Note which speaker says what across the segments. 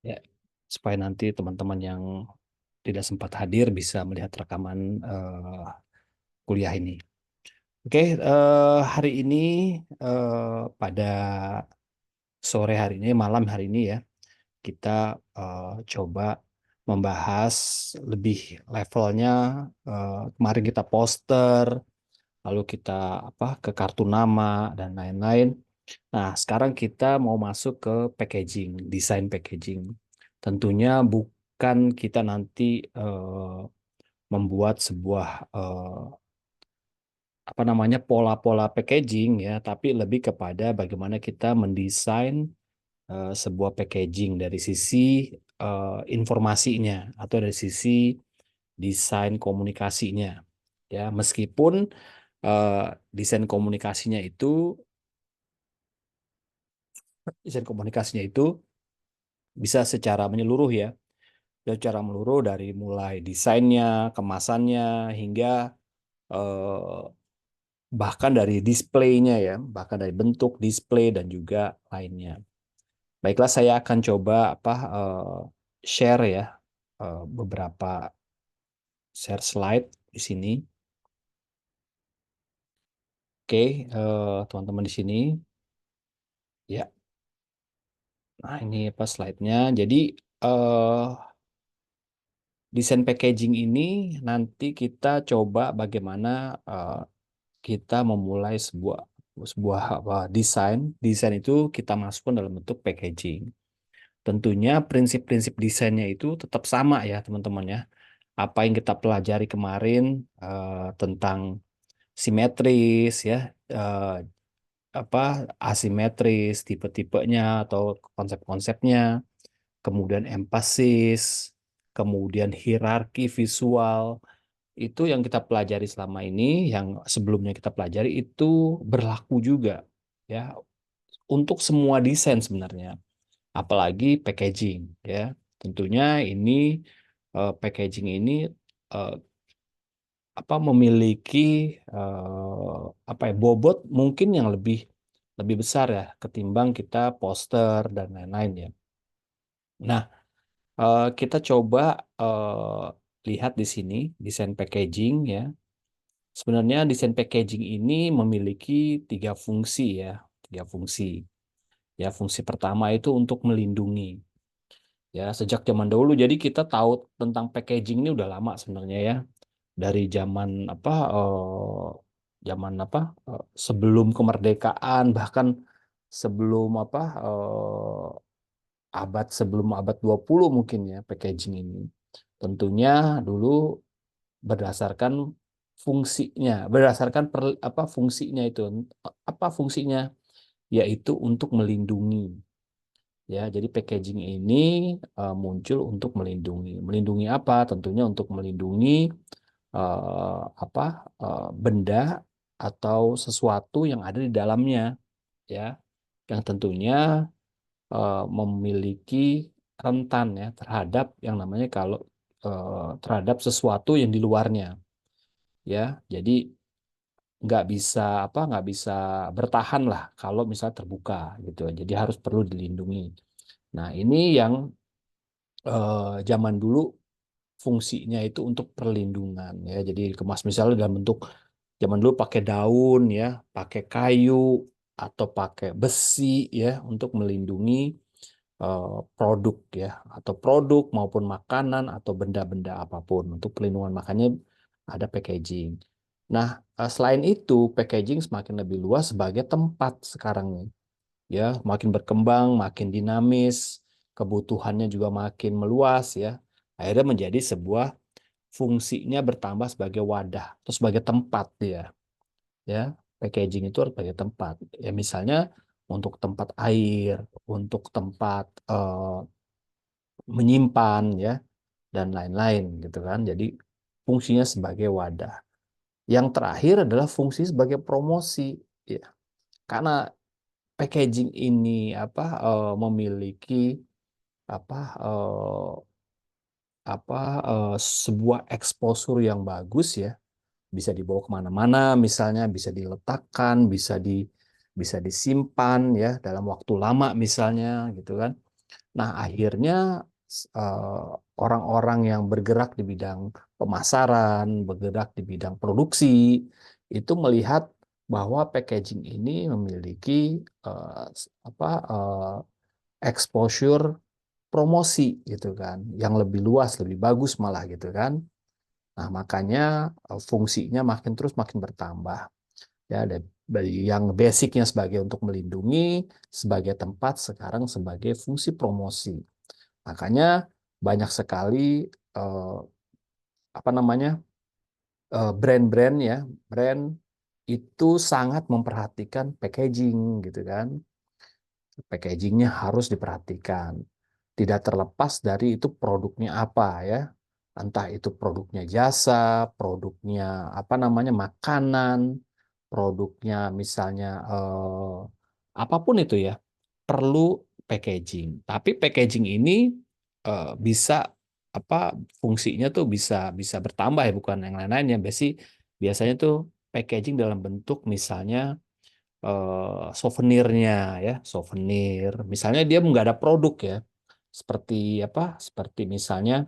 Speaker 1: ya, supaya nanti teman-teman yang tidak sempat hadir bisa melihat rekaman kuliah ini. Oke, hari ini pada sore hari ini, malam hari ini ya, kita coba membahas lebih levelnya. Kemarin kita poster, lalu kita ke kartu nama dan lain-lain. Nah, sekarang kita mau masuk ke packaging, desain packaging. Tentunya bukan kita nanti membuat sebuah pola-pola packaging ya, tapi lebih kepada bagaimana kita mendesain sebuah packaging dari sisi informasinya atau dari sisi desain komunikasinya. Ya, meskipun eh, desain komunikasinya itu desain komunikasinya itu bisa secara menyeluruh ya. Secara menyeluruh dari mulai desainnya, kemasannya hingga eh, bahkan dari displaynya ya, bahkan dari bentuk display dan juga lainnya. Baiklah, saya akan coba share ya beberapa share slide di sini. Oke, teman-teman di sini ya. Nah, ini apa slide-nya. Jadi eh, desain packaging ini nanti kita coba bagaimana eh, kita memulai sebuah sebuah desain. Desain itu kita masukkan dalam bentuk packaging. Tentunya prinsip-prinsip desainnya itu tetap sama ya, teman-teman ya. Apa yang kita pelajari kemarin tentang simetris ya, eh, asimetris, tipe-tipenya atau konsep-konsepnya, kemudian empasis, kemudian hierarki visual, itu yang kita pelajari selama ini, yang sebelumnya kita pelajari itu berlaku juga ya untuk semua desain sebenarnya, apalagi packaging ya. Tentunya ini packaging ini eh, memiliki bobot mungkin yang lebih lebih besar ya ketimbang kita poster dan lain-lain ya. Nah, kita coba lihat di sini desain packaging ya. Sebenarnya desain packaging ini memiliki tiga fungsi ya, tiga fungsi. Ya, fungsi pertama itu untuk melindungi. Ya, sejak zaman dahulu jadi kita tahu tentang packaging ini udah lama sebenarnya ya. Dari zaman zaman sebelum kemerdekaan, bahkan sebelum sebelum abad 20 mungkin ya packaging ini. Tentunya dulu berdasarkan fungsinya itu. Apa fungsinya? Yaitu untuk melindungi. Ya, jadi packaging ini muncul untuk melindungi. Melindungi apa? Tentunya untuk melindungi eh, benda atau sesuatu yang ada di dalamnya, ya, yang tentunya memiliki rentan ya terhadap yang namanya kalau terhadap sesuatu yang di luarnya, ya. Jadi nggak bisa bertahan lah kalau misalnya terbuka gitu. Jadi harus perlu dilindungi. Nah, ini yang zaman dulu fungsinya itu untuk perlindungan ya. Jadi dikemas misalnya dalam bentuk zaman dulu pakai daun ya, pakai kayu atau pakai besi ya untuk melindungi produk ya, atau produk maupun makanan atau benda-benda apapun untuk pelindungan, makanya ada packaging. Nah, selain itu packaging semakin lebih luas sebagai tempat sekarang nih ya, makin berkembang, makin dinamis, kebutuhannya juga makin meluas ya. Akhirnya menjadi sebuah fungsinya bertambah sebagai wadah atau sebagai tempat dia ya. Packaging itu sebagai tempat ya, misalnya untuk tempat air, untuk tempat menyimpan ya dan lain-lain gitu kan. Jadi fungsinya sebagai wadah. Yang terakhir adalah fungsi sebagai promosi ya. Karena packaging ini memiliki apa eh, apa sebuah eksposur yang bagus ya, bisa dibawa kemana-mana, misalnya bisa diletakkan, bisa disimpan ya dalam waktu lama misalnya gitu kan. Nah, akhirnya orang-orang yang bergerak di bidang pemasaran, bergerak di bidang produksi, itu melihat bahwa packaging ini memiliki exposure promosi gitu kan, yang lebih luas, lebih bagus malah gitu kan. Nah, makanya fungsinya makin terus makin bertambah. Ya, dari yang basicnya sebagai untuk melindungi, sebagai tempat, sekarang sebagai fungsi promosi. Makanya banyak sekali eh, apa namanya brand-brand ya, brand itu sangat memperhatikan packaging gitu kan. Packagingnya harus diperhatikan. Tidak terlepas dari itu produknya apa ya. Entah itu produknya jasa, produknya apa namanya makanan, produknya misalnya apapun itu ya, perlu packaging. Tapi packaging ini bisa apa fungsinya tuh bisa bisa bertambah ya, bukan yang lain-lainnya. Biasanya tuh packaging dalam bentuk misalnya souvenirnya ya, souvenir. Misalnya dia nggak ada produk ya, seperti apa? Seperti misalnya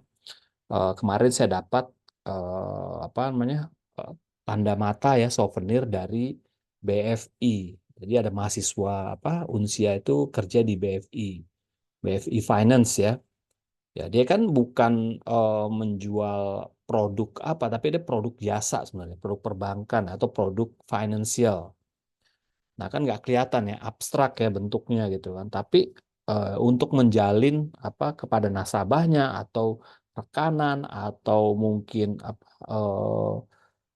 Speaker 1: kemarin saya dapat apa namanya eh, tanda mata ya, souvenir dari BFI. Jadi ada mahasiswa apa Unsia itu kerja di BFI, BFI Finance ya. Ya dia kan bukan menjual produk apa, tapi dia produk jasa sebenarnya, produk perbankan atau produk financial. Nah, kan nggak kelihatan ya, abstrak ya bentuknya gitu kan. Tapi untuk menjalin apa kepada nasabahnya atau rekanan atau mungkin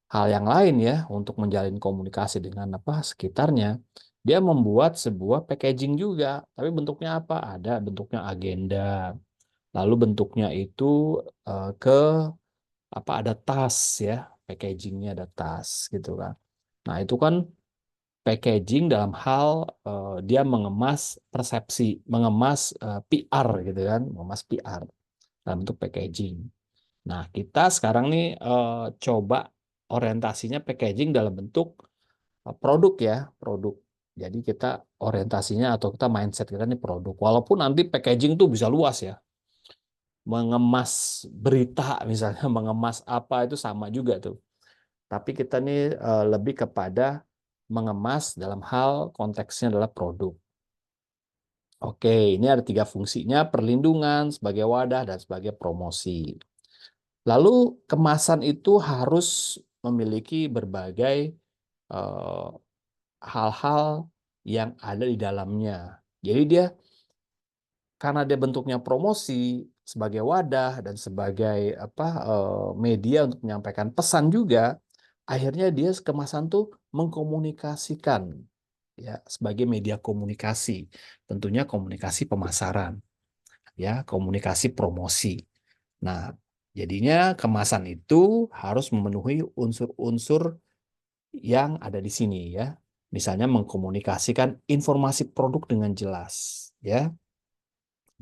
Speaker 1: hal yang lain ya untuk menjalin komunikasi dengan apa sekitarnya, dia membuat sebuah packaging juga. Tapi bentuknya apa? Ada bentuknya agenda. Lalu bentuknya itu ke apa ada tas ya, packagingnya ada tas gitu kan. Nah, itu kan packaging dalam hal dia mengemas persepsi, mengemas PR gitu kan, mengemas PR dalam bentuk packaging. Nah, kita sekarang nih coba orientasinya packaging dalam bentuk produk ya, produk. Jadi kita orientasinya atau kita mindset kita nih produk. Walaupun nanti packaging tuh bisa luas ya, mengemas berita misalnya, mengemas apa itu sama juga tuh. Tapi kita nih lebih kepada mengemas dalam hal konteksnya adalah produk. Oke, ini ada tiga fungsinya, perlindungan sebagai wadah dan sebagai promosi. Lalu kemasan itu harus memiliki berbagai eh, hal-hal yang ada di dalamnya. Jadi dia karena dia bentuknya promosi sebagai wadah dan sebagai apa media untuk menyampaikan pesan juga, akhirnya dia kemasan tuh mengkomunikasikan ya sebagai media komunikasi, tentunya komunikasi pemasaran, ya komunikasi promosi. Nah, jadinya kemasan itu harus memenuhi unsur-unsur yang ada di sini ya. Misalnya mengkomunikasikan informasi produk dengan jelas, ya.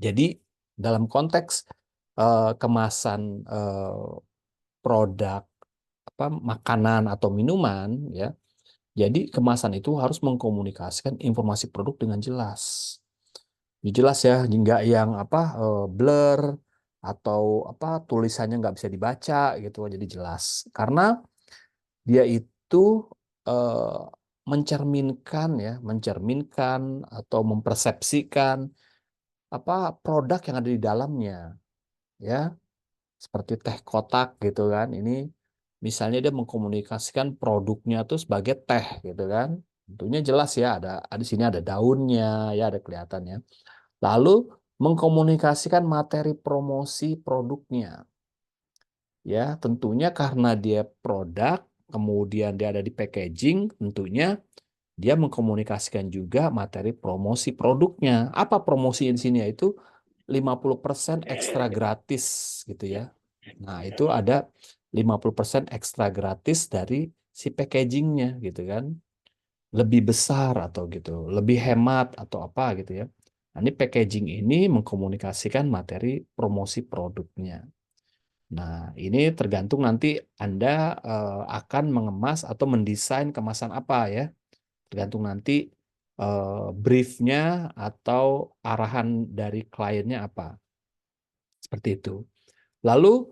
Speaker 1: Jadi dalam konteks kemasan produk apa makanan atau minuman ya. Jadi kemasan itu harus mengkomunikasikan informasi produk dengan jelas. Jelas ya, nggak yang apa blur atau apa tulisannya nggak bisa dibaca gitu. Jadi jelas karena dia itu eh, mencerminkan ya, mencerminkan atau mempersepsikan apa produk yang ada di dalamnya ya. Seperti teh kotak gitu kan. Ini misalnya dia mengkomunikasikan produknya tuh sebagai teh gitu kan. Tentunya jelas ya ada di sini ada daunnya ya ada kelihatannya. Lalu mengkomunikasikan materi promosi produknya. Ya, tentunya karena dia produk, kemudian dia ada di packaging, tentunya dia mengkomunikasikan juga materi promosi produknya. Apa promosi di sini? Yaitu 50% ekstra gratis gitu ya. Nah, itu ada 50% ekstra gratis dari si packagingnya gitu kan. Lebih besar atau gitu, lebih hemat atau apa gitu ya. Nah, ini packaging ini mengkomunikasikan materi promosi produknya. Nah, ini tergantung nanti Anda akan mengemas atau mendesain kemasan apa ya. Tergantung nanti briefnya atau arahan dari kliennya apa. Seperti itu. Lalu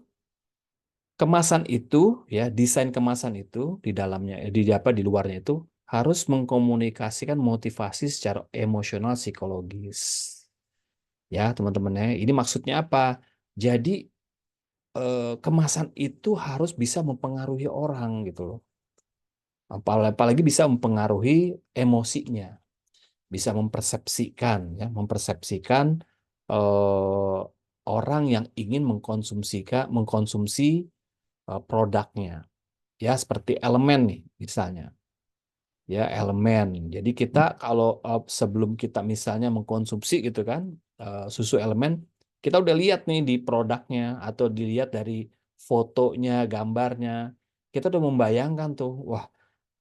Speaker 1: kemasan itu, ya, desain kemasan itu di dalamnya, di apa di luarnya itu harus mengkomunikasikan motivasi secara emosional psikologis. Ya, teman-teman ya. Ini maksudnya apa? Jadi kemasan itu harus bisa mempengaruhi orang gitu loh. Apalagi bisa mempengaruhi emosinya, bisa mempersepsikan ya, mempersepsikan eh, orang yang ingin mengkonsumsi produknya. Ya, seperti elemen nih misalnya. Ya, elemen. Jadi kita kalau sebelum kita misalnya mengkonsumsi gitu kan susu elemen, kita udah lihat nih di produknya atau dilihat dari fotonya, gambarnya. Kita udah membayangkan tuh, wah,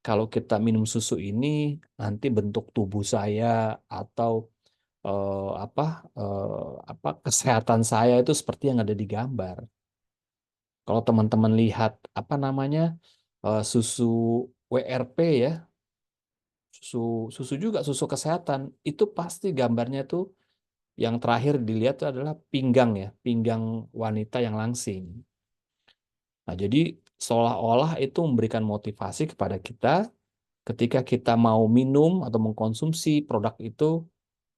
Speaker 1: kalau kita minum susu ini nanti bentuk tubuh saya atau apa kesehatan saya itu seperti yang ada di gambar. Kalau teman-teman lihat apa namanya susu WRP ya, susu susu juga susu kesehatan itu pasti gambarnya tuh yang terakhir dilihat itu adalah pinggang ya, pinggang wanita yang langsing. Nah, jadi seolah-olah itu memberikan motivasi kepada kita ketika kita mau minum atau mengkonsumsi produk itu,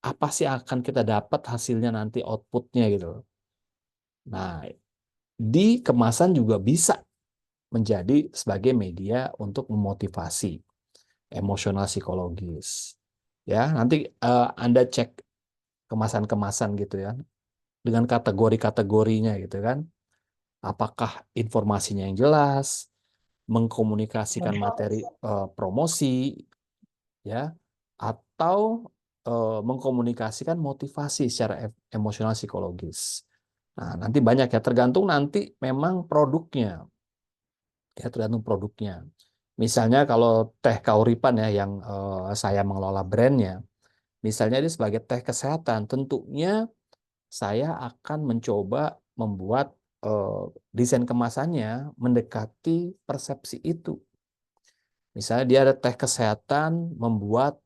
Speaker 1: apa sih yang akan kita dapat hasilnya nanti outputnya gitu loh. Nah, di kemasan juga bisa menjadi sebagai media untuk memotivasi emosional psikologis. Ya, nanti Anda cek kemasan-kemasan gitu ya, dengan kategori-kategorinya gitu kan. Apakah informasinya yang jelas, mengkomunikasikan materi promosi, ya, atau mengkomunikasikan motivasi secara emosional psikologis. Nah, nanti banyak ya, tergantung nanti memang produknya, ya tergantung produknya. Misalnya kalau teh Kauripan ya yang saya mengelola brandnya, misalnya ini sebagai teh kesehatan, tentunya saya akan mencoba membuat eh, desain kemasannya mendekati persepsi itu. Misalnya dia ada teh kesehatan, membuat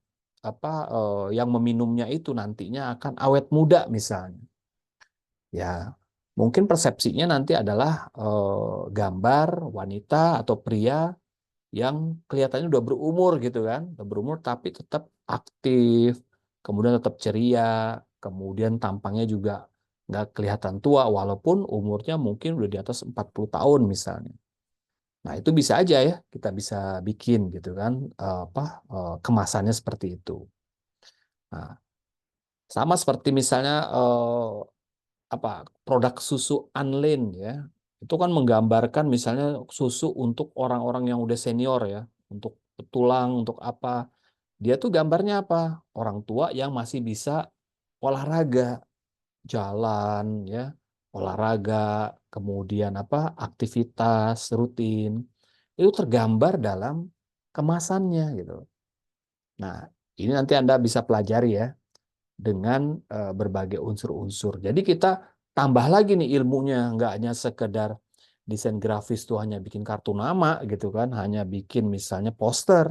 Speaker 1: apa yang meminumnya itu nantinya akan awet muda misalnya. Ya, mungkin persepsinya nanti adalah gambar wanita atau pria yang kelihatannya udah berumur gitu kan, udah berumur tapi tetap aktif, kemudian tetap ceria, kemudian tampangnya juga nggak kelihatan tua walaupun umurnya mungkin udah di atas 40 tahun misalnya. Nah, itu bisa aja ya, kita bisa bikin gitu kan, kemasannya seperti itu. Nah, sama seperti misalnya apa produk susu Unlein ya. Itu kan menggambarkan misalnya susu untuk orang-orang yang udah senior ya, untuk tulang, untuk apa. Dia tuh gambarnya apa? Orang tua yang masih bisa olahraga, jalan ya, olahraga, kemudian apa? Aktivitas rutin. Itu tergambar dalam kemasannya gitu. Nah, ini nanti Anda bisa pelajari ya dengan berbagai unsur-unsur. Jadi kita tambah lagi nih ilmunya, nggak hanya sekedar desain grafis tuh hanya bikin kartu nama gitu kan, hanya bikin misalnya poster,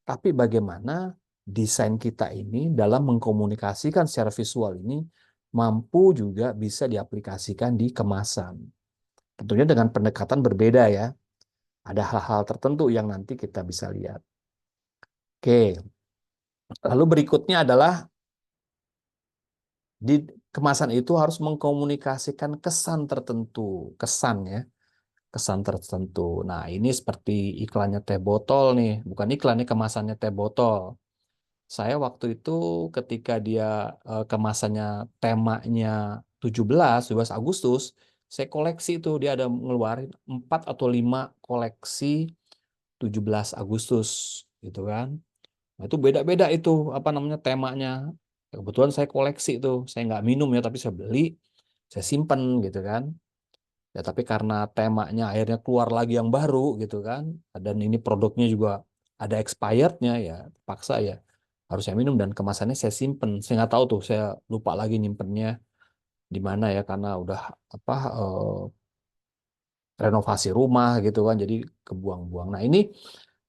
Speaker 1: tapi bagaimana desain kita ini dalam mengkomunikasikan secara visual ini mampu juga bisa diaplikasikan di kemasan. Tentunya dengan pendekatan berbeda ya. Ada hal-hal tertentu yang nanti kita bisa lihat. Oke, lalu berikutnya adalah di kemasan itu harus mengkomunikasikan kesan tertentu, kesan ya, kesan tertentu. Nah, ini seperti iklannya teh botol nih, bukan iklannya kemasannya teh botol. Saya waktu itu ketika dia kemasannya temanya 17 Agustus, saya koleksi itu dia ada ngeluarin 4 atau 5 koleksi 17 Agustus gitu kan. Nah, itu beda-beda itu apa namanya temanya. Kebetulan saya koleksi itu. Saya nggak minum ya, tapi saya beli, saya simpen gitu kan. Ya tapi karena temanya akhirnya keluar lagi yang baru gitu kan. Dan ini produknya juga ada expirednya ya, paksa ya. Harus saya minum dan kemasannya saya simpen. Saya nggak tahu tuh, saya lupa lagi nyimpennya di mana ya karena udah apa renovasi rumah gitu kan. Jadi kebuang-buang. Nah ini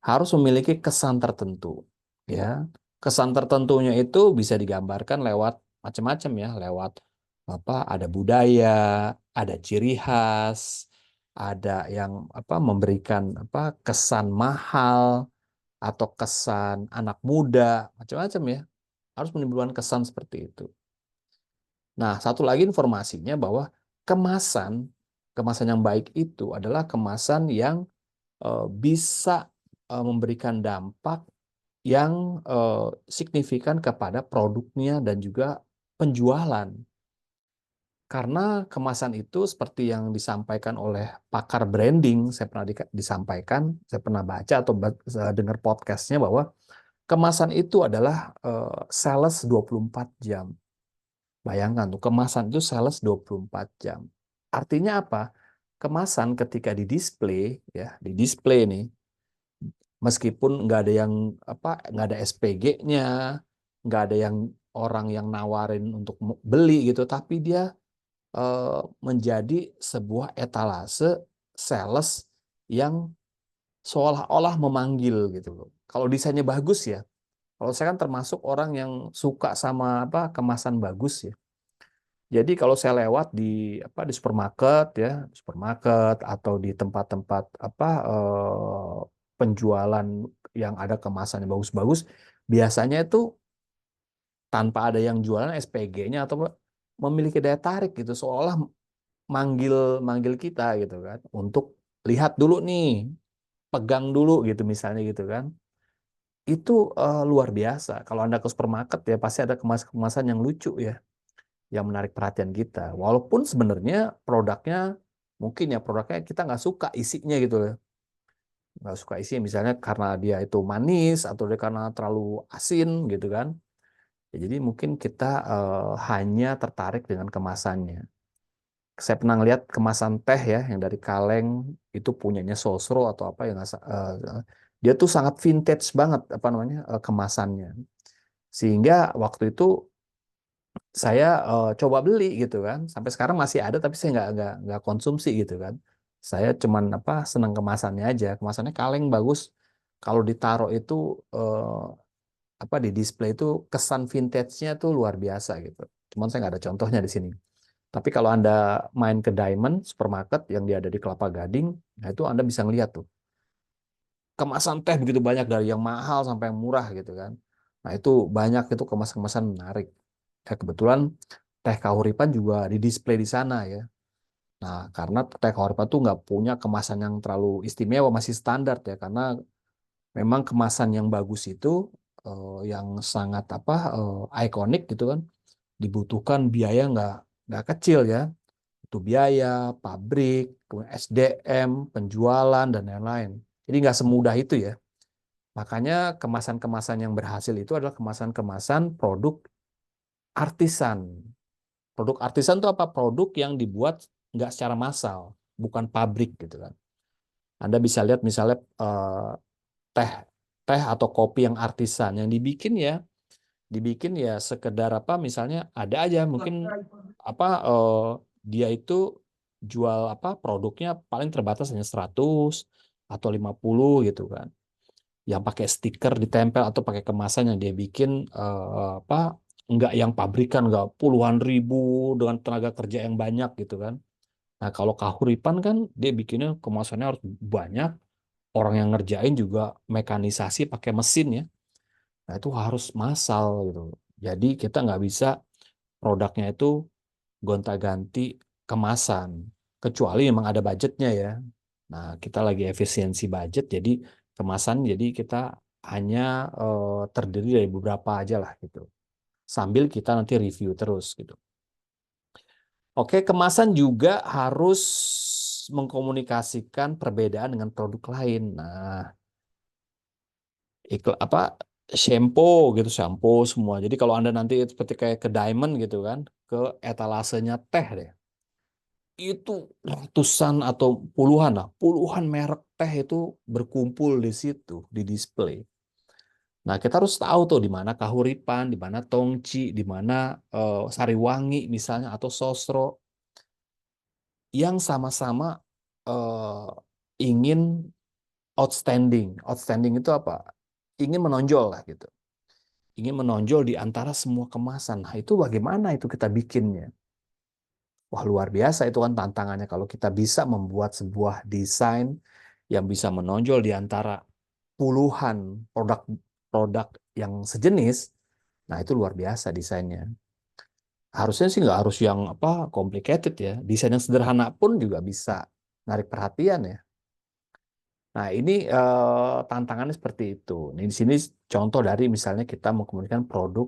Speaker 1: harus memiliki kesan tertentu ya, Kesan tertentunya itu bisa digambarkan lewat macam-macam ya, lewat apa? Ada budaya, ada ciri khas, ada yang apa? Memberikan apa? Kesan mahal atau kesan anak muda, macam-macam ya. Harus menimbulkan kesan seperti itu. Nah, satu lagi informasinya bahwa kemasan, kemasan yang baik itu adalah kemasan yang bisa memberikan dampak yang signifikan kepada produknya dan juga penjualan. Karena kemasan itu seperti yang disampaikan oleh pakar branding, saya pernah disampaikan, saya pernah baca atau dengar podcastnya bahwa kemasan itu adalah sales 24 jam. Bayangkan tuh, kemasan itu sales 24 jam. Artinya apa? Kemasan ketika di display, ya, di display nih, meskipun nggak ada yang apa, nggak ada SPG-nya, nggak ada yang orang yang nawarin untuk beli gitu, tapi dia menjadi sebuah etalase sales yang seolah-olah memanggil gitu loh. Kalau desainnya bagus ya, kalau saya kan termasuk orang yang suka sama apa kemasan bagus ya. Jadi kalau saya lewat di apa di supermarket ya, supermarket atau di tempat-tempat apa penjualan yang ada kemasan yang bagus-bagus, biasanya itu tanpa ada yang jualan SPG-nya atau memiliki daya tarik gitu, seolah manggil manggil kita gitu kan, untuk lihat dulu nih, pegang dulu gitu misalnya gitu kan. Itu luar biasa. Kalau Anda ke supermarket ya pasti ada kemasan yang lucu ya, yang menarik perhatian kita. Walaupun sebenarnya produknya mungkin ya produknya kita nggak suka isinya gitu loh. Nggak suka isi misalnya karena dia itu manis atau dia karena terlalu asin gitu kan. Ya, jadi mungkin kita hanya tertarik dengan kemasannya. Saya pernah lihat kemasan teh ya yang dari kaleng itu punyanya Sosro atau apa yang dia tuh sangat vintage banget apa namanya kemasannya. Sehingga waktu itu saya coba beli gitu kan. Sampai sekarang masih ada tapi saya nggak konsumsi gitu kan. Saya cuman apa senang kemasannya aja. Kemasannya kaleng bagus. Kalau ditaruh itu apa di display itu kesan vintage-nya tuh luar biasa gitu. Cuman saya nggak ada contohnya di sini. Tapi kalau Anda main ke Diamond Supermarket yang dia ada di Kelapa Gading, nah itu Anda bisa ngeliat tuh. Kemasan teh begitu banyak dari yang mahal sampai yang murah gitu kan. Nah itu banyak itu kemasan-kemasan menarik. Ya, kebetulan teh Kahuripan juga di display di sana ya. Nah karena teh Kahuripan tuh nggak punya kemasan yang terlalu istimewa, masih standar ya. Karena memang kemasan yang bagus itu yang sangat apa ikonik gitu kan, dibutuhkan biaya nggak kecil ya. Itu biaya, pabrik, kemudian SDM, penjualan, dan lain-lain. Jadi nggak semudah itu ya. Makanya kemasan-kemasan yang berhasil itu adalah kemasan-kemasan produk artisan. Produk artisan itu apa? Produk yang dibuat nggak secara massal, bukan pabrik gitu kan. Anda bisa lihat misalnya teh teh atau kopi yang artisan yang dibikin ya sekedar apa misalnya ada aja mungkin apa dia itu jual apa produknya paling terbatas hanya 100 atau 50 gitu kan. Yang pakai stiker ditempel atau pakai kemasan yang dia bikin apa enggak yang pabrikan enggak puluhan ribu dengan tenaga kerja yang banyak gitu kan. Nah, kalau Kahuripan kan dia bikinnya kemasannya harus banyak, orang yang ngerjain juga mekanisasi pakai mesin ya. Nah, itu harus massal gitu. Jadi kita nggak bisa produknya itu gonta-ganti kemasan. Kecuali memang ada budgetnya ya. Nah, kita lagi efisiensi budget, jadi kemasan jadi kita hanya terdiri dari beberapa aja lah gitu. Sambil kita nanti review terus gitu. Oke, kemasan juga harus mengkomunikasikan perbedaan dengan produk lain. Nah, apa shampoo gitu, shampoo semua. Jadi kalau Anda nanti seperti kayak ke Diamond gitu kan, ke etalasenya teh deh. Itu ratusan atau puluhan merek teh itu berkumpul di situ, di display. Nah, kita harus tahu tuh di mana Kahuripan, di mana Tongci, di mana Sariwangi misalnya atau Sosro yang sama-sama ingin outstanding. Outstanding itu apa? Ingin menonjol lah gitu. ingin menonjol di antara semua kemasan. Nah, itu bagaimana itu kita bikinnya? Wah, luar biasa itu kan tantangannya kalau kita bisa membuat sebuah desain yang bisa menonjol di antara puluhan produk-produk yang sejenis. Nah, itu luar biasa desainnya. Harusnya sih nggak harus yang apa complicated ya. Desain yang sederhana pun juga bisa narik perhatian ya. Nah, ini tantangannya seperti itu. Ini di sini contoh dari misalnya kita mengkomunikasikan produk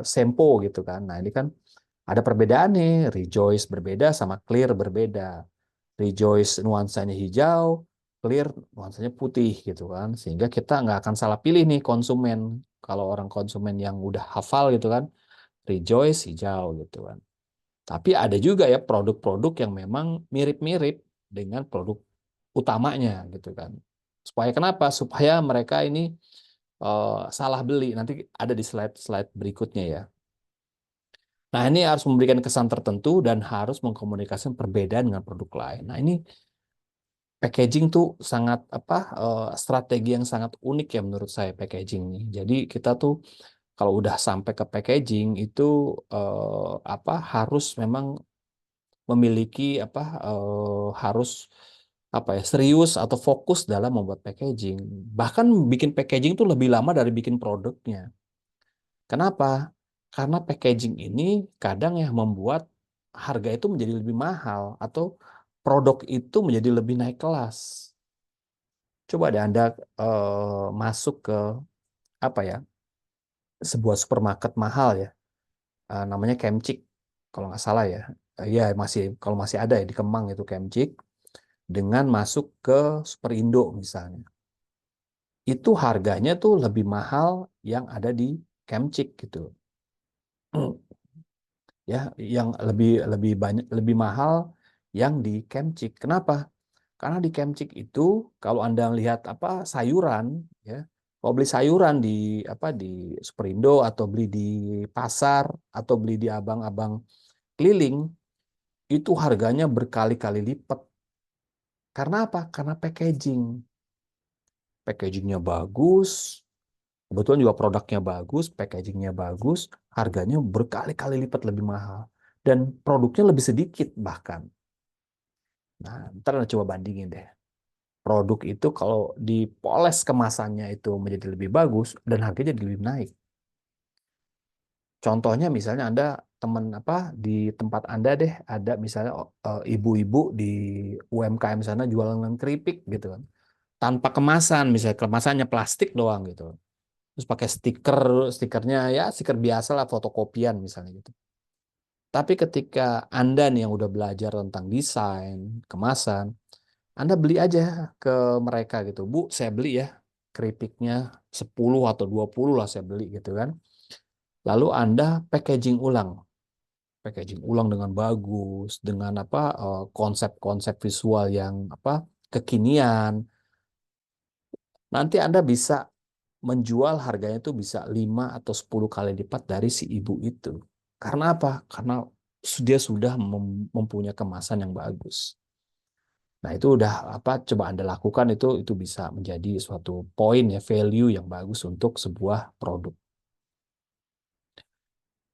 Speaker 1: Sempo gitu kan. Nah, ini kan ada perbedaan nih. Rejoice berbeda sama Clear berbeda. Rejoice nuansanya hijau, Clear nuansanya putih gitu kan. Sehingga kita nggak akan salah pilih nih konsumen. Kalau orang konsumen yang udah hafal gitu kan, Rejoice hijau gitu kan. Tapi ada juga ya produk-produk yang memang mirip-mirip dengan produk utamanya gitu kan. Supaya kenapa? Supaya mereka ini salah beli. Nanti ada di slide-slide berikutnya ya. Nah, ini harus memberikan kesan tertentu dan harus mengkomunikasikan perbedaan dengan produk lain. Nah, ini packaging tuh sangat apa strategi yang sangat unik ya menurut saya packaging nih. Jadi kita tuh kalau udah sampai ke packaging itu apa harus memang memiliki apa harus apa ya serius atau fokus dalam membuat packaging. Bahkan bikin packaging tuh lebih lama dari bikin produknya. Kenapa? Karena packaging ini kadang ya membuat harga itu menjadi lebih mahal atau produk itu menjadi lebih naik kelas. Coba deh Anda masuk ke apa ya sebuah supermarket mahal ya, namanya Kemcik kalau nggak salah ya. Ya masih kalau masih ada ya di Kemang itu Kemcik. Dengan masuk ke Superindo misalnya. Itu harganya tuh lebih mahal yang ada di Kemcik gitu. Ya, yang lebih lebih banyak lebih mahal yang di Kemcik. Kenapa? Karena di Kemcik itu kalau Anda lihat apa sayuran ya, kalau beli sayuran di apa di Superindo atau beli di pasar atau beli di abang-abang keliling itu harganya berkali-kali lipat. Karena apa? Karena packaging. Packagingnya bagus, kebetulan juga produknya bagus, packagingnya bagus, harganya berkali-kali lipat lebih mahal. Dan produknya lebih sedikit bahkan. Nah, ntar coba bandingin deh. Produk itu kalau dipoles kemasannya itu menjadi lebih bagus dan harganya jadi lebih naik. Contohnya misalnya Anda teman apa di tempat Anda deh ada misalnya ibu-ibu di UMKM sana jualan keripik gitu kan. Tanpa kemasan, misalnya kemasannya plastik doang gitu. Terus pakai stikernya ya stiker biasa lah fotokopian misalnya gitu. Tapi ketika Anda nih yang udah belajar tentang desain, kemasan, Anda beli aja ke mereka gitu. Bu, saya beli ya keripiknya 10 atau 20 lah saya beli gitu kan. Lalu Anda packaging ulang. Packaging ulang dengan bagus, dengan apa konsep-konsep visual yang apa kekinian. Nanti Anda bisa menjual harganya itu bisa 5 atau 10 kali lipat dari si ibu itu. Karena apa? Karena dia sudah mempunyai kemasan yang bagus. Nah, itu udah apa coba Anda lakukan itu bisa menjadi suatu poin ya value yang bagus untuk sebuah produk.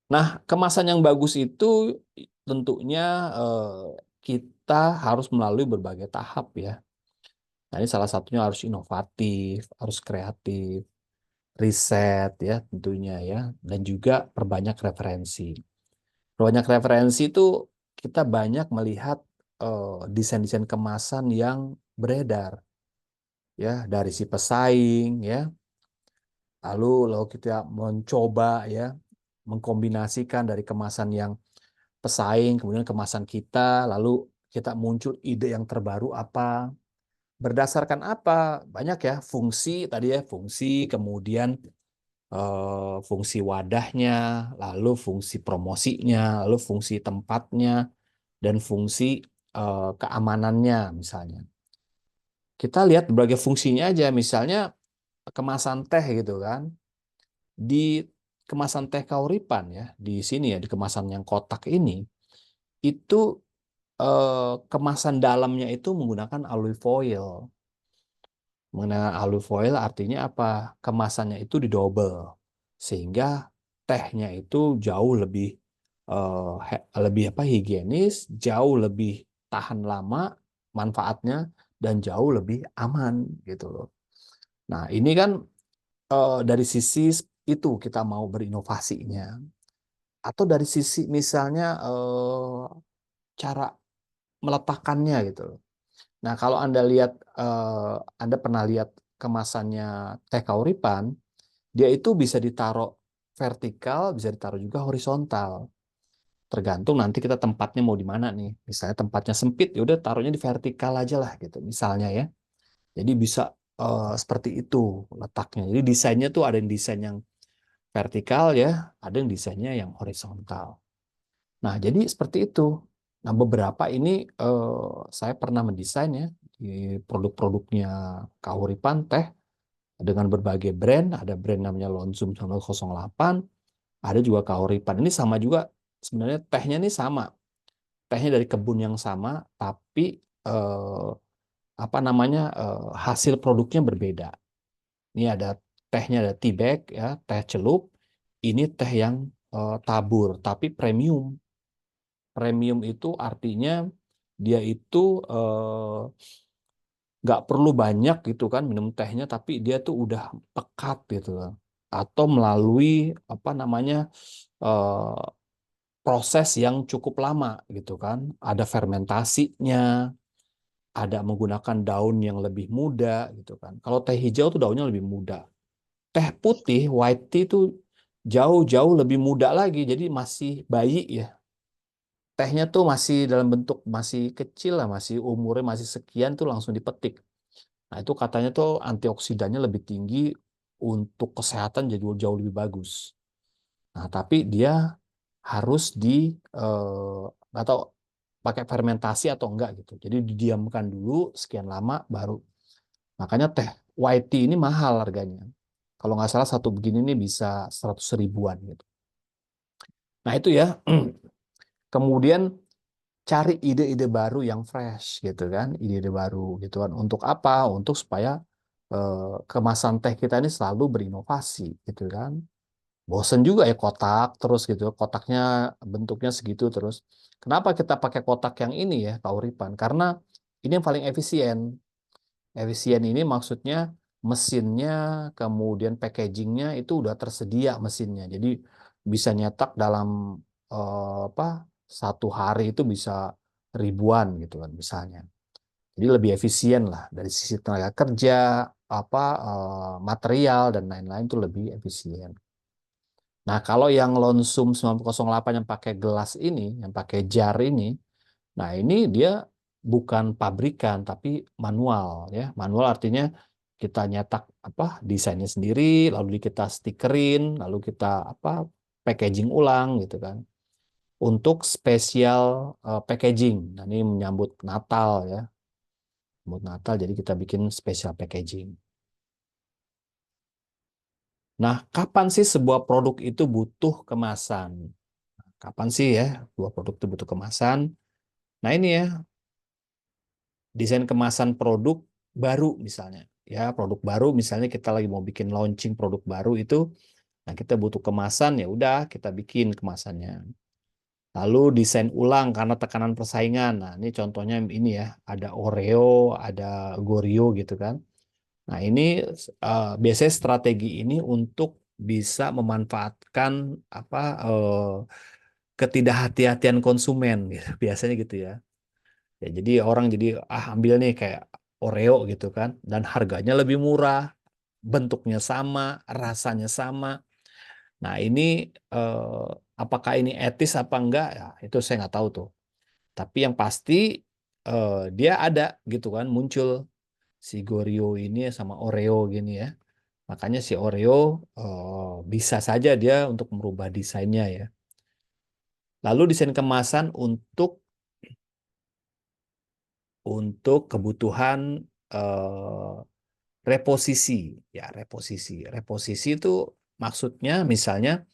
Speaker 1: Nah, kemasan yang bagus itu tentunya kita harus melalui berbagai tahap ya. Nah, ini salah satunya harus inovatif, harus kreatif, riset ya tentunya ya, dan juga perbanyak referensi. Perbanyak referensi itu kita banyak melihat desain-desain kemasan yang beredar ya dari si pesaing ya. Lalu kita mencoba ya mengkombinasikan dari kemasan yang pesaing kemudian kemasan kita, lalu kita muncul ide yang terbaru apa. Berdasarkan apa? Banyak ya fungsi tadi ya fungsi kemudian fungsi wadahnya, lalu fungsi promosinya, lalu fungsi tempatnya, dan fungsi keamanannya misalnya. Kita lihat berbagai fungsinya aja, misalnya kemasan teh gitu kan. Di kemasan teh Kauripan ya, di sini ya, di kemasan yang kotak ini, itu kemasan dalamnya itu menggunakan alloy foil. Menggunakan alloy foil artinya apa? Kemasannya itu didobel. sehingga tehnya itu jauh lebih lebih apa higienis, jauh lebih tahan lama manfaatnya dan jauh lebih aman gitu loh. Nah, ini kan dari sisi itu kita mau berinovasinya, atau dari sisi misalnya cara meletakkannya gitu loh. Nah, kalau Anda lihat, Anda pernah lihat kemasannya teh kauripan, dia itu bisa ditaruh vertikal, bisa ditaruh juga horizontal. Tergantung nanti kita tempatnya mau di mana nih. Misalnya tempatnya sempit, ya udah taruhnya di vertikal aja lah gitu. Misalnya ya. Jadi bisa seperti itu letaknya. Jadi desainnya tuh ada yang desain yang vertikal ya, ada yang desainnya yang horizontal. Nah, jadi seperti itu. Nah, beberapa ini saya pernah mendesain ya di produk-produknya Kahuripan Teh dengan berbagai brand. Ada brand namanya Lonsum 908, ada juga Kahuripan. Ini sama juga, sebenarnya tehnya ini sama. Tehnya dari kebun yang sama, tapi apa namanya hasil produknya berbeda. Ini ada tehnya, ada tea bag ya, teh celup. Ini teh yang tabur, tapi premium. Premium itu artinya dia itu nggak perlu banyak gitu kan minum tehnya, tapi dia tuh udah pekat gitu loh. Atau melalui apa namanya eh, proses yang cukup lama gitu kan. Ada fermentasinya, ada menggunakan daun yang lebih muda gitu kan. Kalau teh hijau tuh daunnya lebih muda. Teh putih, white tea itu jauh-jauh lebih muda lagi, jadi masih bayi ya. Tehnya tuh masih dalam bentuk masih kecil lah, masih umurnya masih sekian tuh langsung dipetik. Nah itu katanya tuh antioksidannya lebih tinggi untuk kesehatan jadi jauh lebih bagus. Nah tapi dia harus di atau pakai fermentasi atau enggak gitu. Jadi didiamkan dulu sekian lama baru. Makanya teh white tea ini mahal harganya. Kalau nggak salah satu begini nih bisa 100 ribuan gitu. Nah itu ya. Kemudian cari ide-ide baru yang fresh gitu kan, ide-ide baru gitu kan. Untuk apa? Untuk supaya kemasan teh kita ini selalu berinovasi gitu kan. Bosen juga ya kotak terus gitu, kotaknya bentuknya segitu terus. Kenapa kita pakai kotak yang ini ya, Pak Uripan? Karena ini yang paling efisien. Efisien ini maksudnya mesinnya, kemudian packagingnya itu udah tersedia mesinnya. Jadi bisa nyetak dalam apa 1 hari itu bisa ribuan gitu kan misalnya. Jadi lebih efisien lah dari sisi tenaga kerja, apa material dan lain-lain itu lebih efisien. Nah, kalau yang Lonsum 908 yang pakai gelas ini, yang pakai jar ini, nah ini dia bukan pabrikan tapi manual ya. Manual artinya kita nyetak apa desainnya sendiri, lalu kita stikerin, lalu kita apa packaging ulang gitu kan. Untuk spesial packaging. Nah, ini menyambut Natal ya. Menyambut Natal jadi kita bikin spesial packaging. Nah, kapan sih sebuah produk itu butuh kemasan? Kapan sih ya sebuah produk itu butuh kemasan? Nah, ini ya desain kemasan produk baru misalnya. Ya, produk baru misalnya kita lagi mau bikin launching produk baru itu, nah kita butuh kemasan ya udah kita bikin kemasannya. Lalu desain ulang karena tekanan persaingan. Nah, ini contohnya ini ya, ada Oreo, ada Goreo gitu kan. Nah, ini biasanya strategi ini untuk bisa memanfaatkan apa ketidakhati-hatian konsumen gitu. Biasanya gitu ya. Ya, jadi orang jadi ambil nih kayak Oreo gitu kan dan harganya lebih murah, bentuknya sama, rasanya sama. Nah, ini apakah ini etis apa enggak ya itu saya nggak tahu tuh. Tapi yang pasti dia ada gitu kan muncul si Goreo ini sama Oreo gini ya. Makanya si Oreo bisa saja dia untuk merubah desainnya ya. Lalu desain kemasan untuk kebutuhan eh, reposisi ya reposisi. Reposisi itu maksudnya misalnya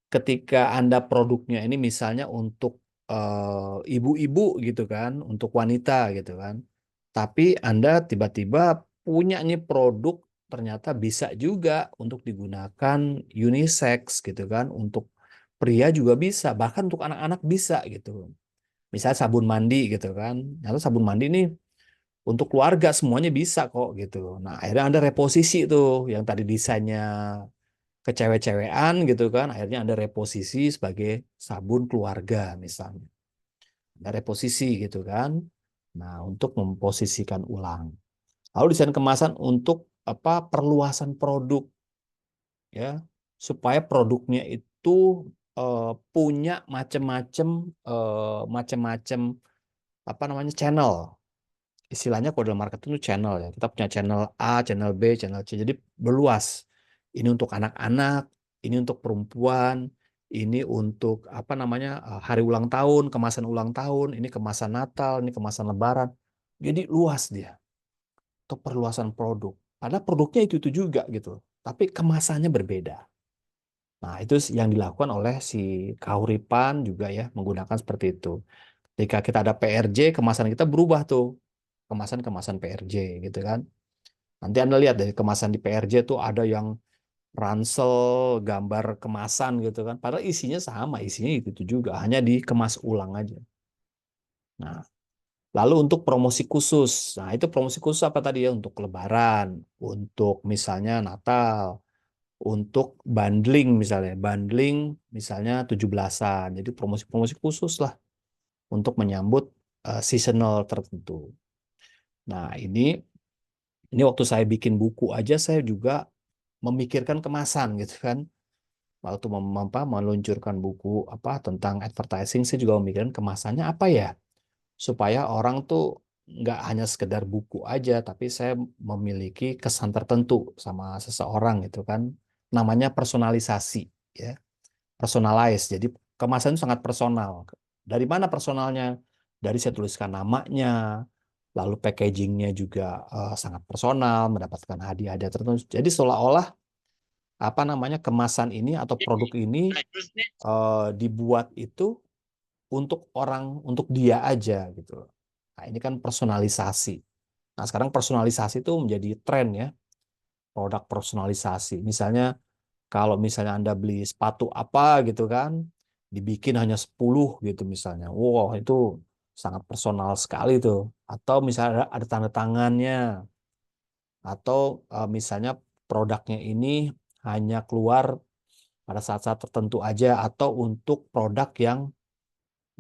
Speaker 1: ketika Anda produknya ini misalnya untuk ibu-ibu gitu kan, untuk wanita gitu kan. Tapi Anda tiba-tiba punya nih produk ternyata bisa juga untuk digunakan unisex gitu kan, untuk pria juga bisa, bahkan untuk anak-anak bisa gitu. Misalnya sabun mandi gitu kan, ternyata sabun mandi ini untuk keluarga semuanya bisa kok gitu. Nah, akhirnya Anda reposisi tuh yang tadi desainnya kecewek-cewekan gitu kan, akhirnya Anda reposisi sebagai sabun keluarga misalnya. Anda reposisi gitu kan. Nah, untuk memposisikan ulang. Lalu desain kemasan untuk apa, perluasan produk ya, supaya produknya itu punya macam-macam apa namanya, channel. Istilahnya kalau dalam marketing itu channel ya. Kita punya channel A, channel B, channel C. Jadi berluas. Ini untuk anak-anak, ini untuk perempuan, ini untuk apa namanya, hari ulang tahun, kemasan ulang tahun, ini kemasan Natal, ini kemasan Lebaran. Jadi luas dia untuk perluasan produk. Padahal produknya itu juga gitu, tapi kemasannya berbeda. Nah, itu yang dilakukan oleh si Kahuripan juga ya, menggunakan seperti itu. Ketika kita ada PRJ, kemasan kita berubah tuh, kemasan-kemasan PRJ gitu kan. Nanti Anda lihat dari kemasan di PRJ tuh ada yang ransel, gambar kemasan gitu kan. Padahal isinya sama, isinya itu juga, hanya dikemas ulang aja. Nah, lalu untuk promosi khusus. Nah, itu promosi khusus apa tadi ya? Untuk Lebaran, untuk misalnya Natal, untuk bundling misalnya. Bundling misalnya 17-an. Jadi promosi-promosi khusus lah untuk menyambut seasonal tertentu. Nah, ini waktu saya bikin buku aja saya juga memikirkan kemasan gitu kan. Waktu meluncurkan buku apa tentang advertising, saya juga memikirkan kemasannya apa ya, supaya orang tuh nggak hanya sekedar buku aja, tapi saya memiliki kesan tertentu sama seseorang gitu kan. Namanya personalisasi ya, personalize. Jadi kemasan itu sangat personal. Dari mana personalnya? Dari saya tuliskan namanya, lalu packagingnya juga sangat personal, mendapatkan hadiah-hadiah tertentu. Jadi seolah-olah apa namanya, kemasan ini atau produk ini dibuat itu untuk orang, untuk dia aja gitu. Nah, ini kan personalisasi. Nah, sekarang personalisasi itu menjadi tren ya, produk personalisasi. Misalnya kalau misalnya Anda beli sepatu apa gitu kan, dibikin hanya 10 gitu misalnya. Wow, itu sangat personal sekali tuh. Atau misalnya ada tanda tangannya, atau misalnya produknya ini hanya keluar pada saat-saat tertentu aja, atau untuk produk yang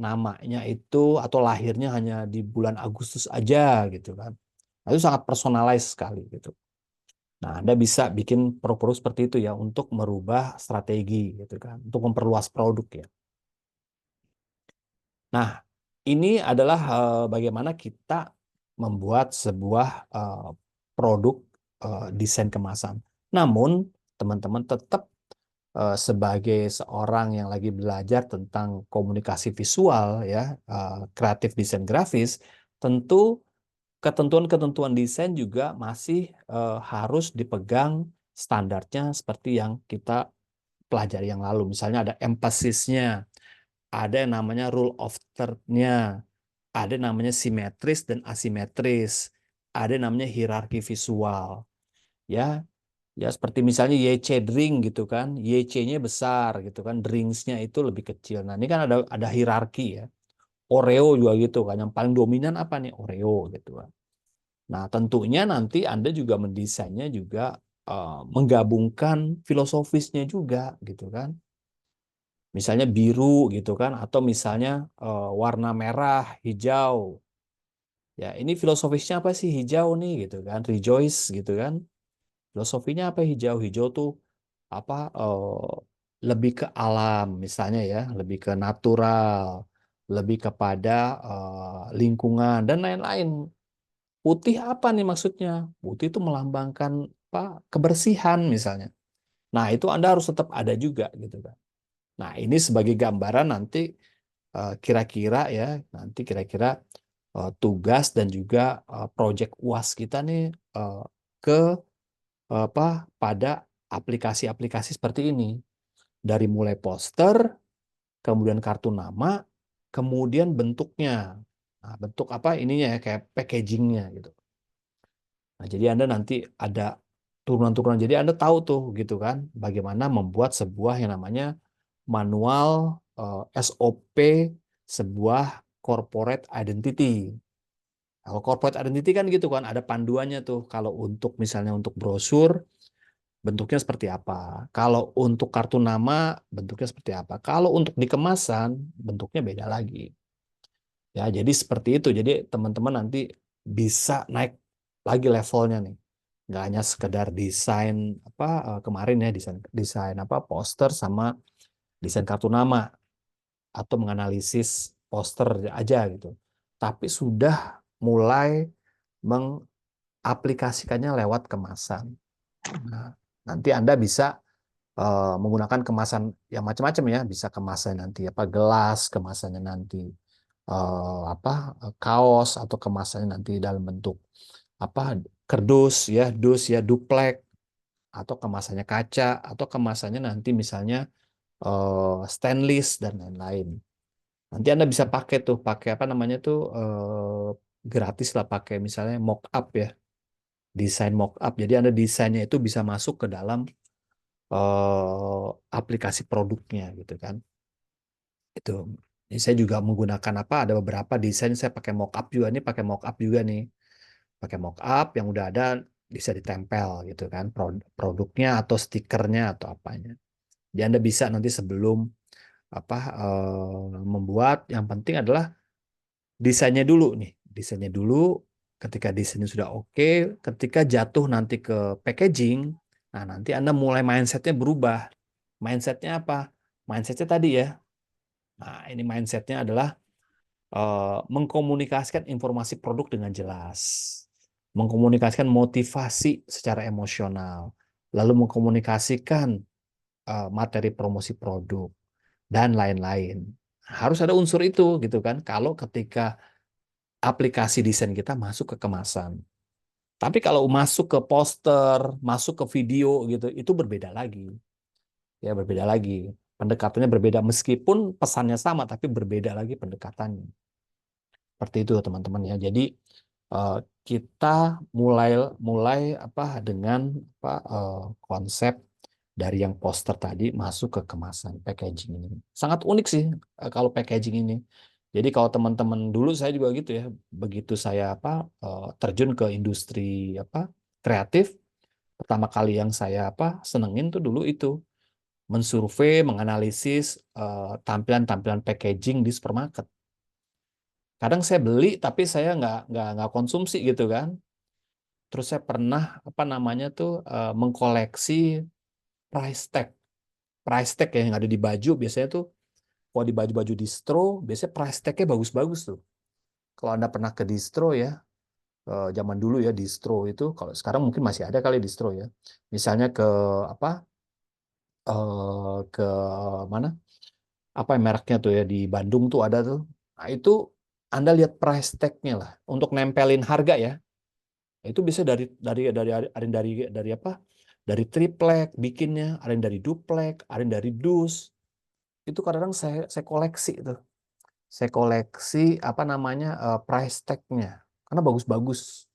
Speaker 1: namanya itu atau lahirnya hanya di bulan Agustus aja gitu kan. Nah, itu sangat personalized sekali gitu. Nah, Anda bisa bikin produk-produk seperti itu ya untuk merubah strategi gitu kan, untuk memperluas produk ya. Nah, ini adalah bagaimana kita membuat sebuah produk desain kemasan. Namun, teman-teman tetap sebagai seorang yang lagi belajar tentang komunikasi visual ya, kreatif desain grafis, tentu ketentuan-ketentuan desain juga masih harus dipegang standarnya seperti yang kita pelajari yang lalu. Misalnya ada emphasis-nya, ada yang namanya rule of third-nya, ada yang namanya simetris dan asimetris, ada yang namanya hierarki visual. Ya, ya seperti misalnya YC drink gitu kan, YC-nya besar gitu kan, drinks-nya itu lebih kecil. Nah, ini kan ada hierarki ya. Oreo juga gitu kan, yang paling dominan apa nih? Oreo gitu kan. Nah, tentunya nanti Anda juga mendesainnya juga menggabungkan filosofisnya juga gitu kan. Misalnya biru gitu kan, atau misalnya warna merah, hijau. Ya, ini filosofisnya apa sih hijau nih gitu kan? Rejoice gitu kan. Filosofinya apa hijau? Hijau tuh apa, lebih ke alam misalnya ya, lebih ke natural, lebih kepada lingkungan dan lain-lain. Putih apa nih maksudnya? Putih itu melambangkan apa? Kebersihan misalnya. Nah, itu Anda harus tetap ada juga gitu kan. Nah, ini sebagai gambaran nanti kira-kira ya, nanti kira-kira tugas dan juga proyek UAS kita nih eh, ke apa, pada aplikasi-aplikasi seperti ini. Dari mulai poster, kemudian kartu nama, kemudian bentuknya. Nah, bentuk apa ininya ya, kayak packagingnya gitu. Nah, jadi Anda nanti ada turunan-turunan. Jadi Anda tahu tuh gitu kan, bagaimana membuat sebuah yang namanya manual SOP sebuah corporate identity. Kalau corporate identity kan gitu kan, ada panduannya tuh. Kalau untuk misalnya untuk brosur, bentuknya seperti apa. Kalau untuk kartu nama, bentuknya seperti apa. Kalau untuk di kemasan, bentuknya beda lagi. Ya, jadi seperti itu. Jadi teman-teman nanti bisa naik lagi levelnya nih. Nggak hanya sekedar desain apa kemarin ya, desain desain apa poster sama desain kartu nama atau menganalisis poster aja gitu. Tapi sudah mulai mengaplikasikannya lewat kemasan. Nah, nanti Anda bisa menggunakan kemasan yang macam-macam ya, bisa kemasan nanti apa gelas, kemasannya nanti apa kaos atau kemasannya nanti dalam bentuk apa kerdus ya, dus ya, duplek atau kemasannya kaca atau kemasannya nanti misalnya stainless dan lain-lain. Nanti Anda bisa pakai tuh, pakai apa namanya tuh gratis lah pakai misalnya mock up ya, desain mock up. Jadi Anda desainnya itu bisa masuk ke dalam aplikasi produknya gitu kan. Itu. Ini saya juga menggunakan apa? Ada beberapa desain saya pakai mock up juga nih, pakai mock up juga nih. Pakai mock up yang udah ada bisa ditempel gitu kan produknya atau stikernya atau apanya. Jadi Anda bisa nanti sebelum apa membuat yang penting adalah desainnya dulu nih. Desainnya dulu ketika desainnya sudah oke, ketika jatuh nanti ke packaging, nah nanti Anda mulai mindsetnya berubah. Mindsetnya apa? Mindsetnya tadi ya. Nah, ini mindsetnya adalah mengkomunikasikan informasi produk dengan jelas, mengkomunikasikan motivasi secara emosional, lalu mengkomunikasikan materi promosi produk dan lain-lain. Harus ada unsur itu gitu kan. Kalau ketika aplikasi desain kita masuk ke kemasan. Tapi kalau masuk ke poster, masuk ke video gitu, itu berbeda lagi. Ya, berbeda lagi. Pendekatannya berbeda meskipun pesannya sama tapi berbeda lagi pendekatannya. Seperti itu teman-teman ya. Jadi eh, kita mulai mulai apa dengan apa konsep dari yang poster tadi masuk ke kemasan packaging ini. Sangat unik sih kalau packaging ini. Jadi kalau teman-teman dulu saya juga gitu ya. Begitu saya apa terjun ke industri apa kreatif, pertama kali yang saya apa senengin tuh dulu itu mensurvei, menganalisis tampilan-tampilan packaging di supermarket. Kadang saya beli tapi saya nggak konsumsi gitu kan. Terus saya pernah apa namanya tuh mengkoleksi price tag. Price tag yang ada di baju biasanya tuh kalau di baju-baju distro biasanya price tag-nya bagus-bagus tuh. Kalau Anda pernah ke distro ya, zaman dulu ya distro itu kalau sekarang mungkin masih ada kali distro ya. Misalnya ke apa ke mana? Apa mereknya tuh ya di Bandung tuh ada tuh. Nah, itu Anda lihat price tag-nya lah untuk nempelin harga ya. Itu bisa dari apa? Dari triplek bikinnya, ada yang dari duplek, ada yang dari dus. Itu kadang-kadang saya koleksi itu. Saya koleksi apa namanya price tag-nya karena bagus-bagus.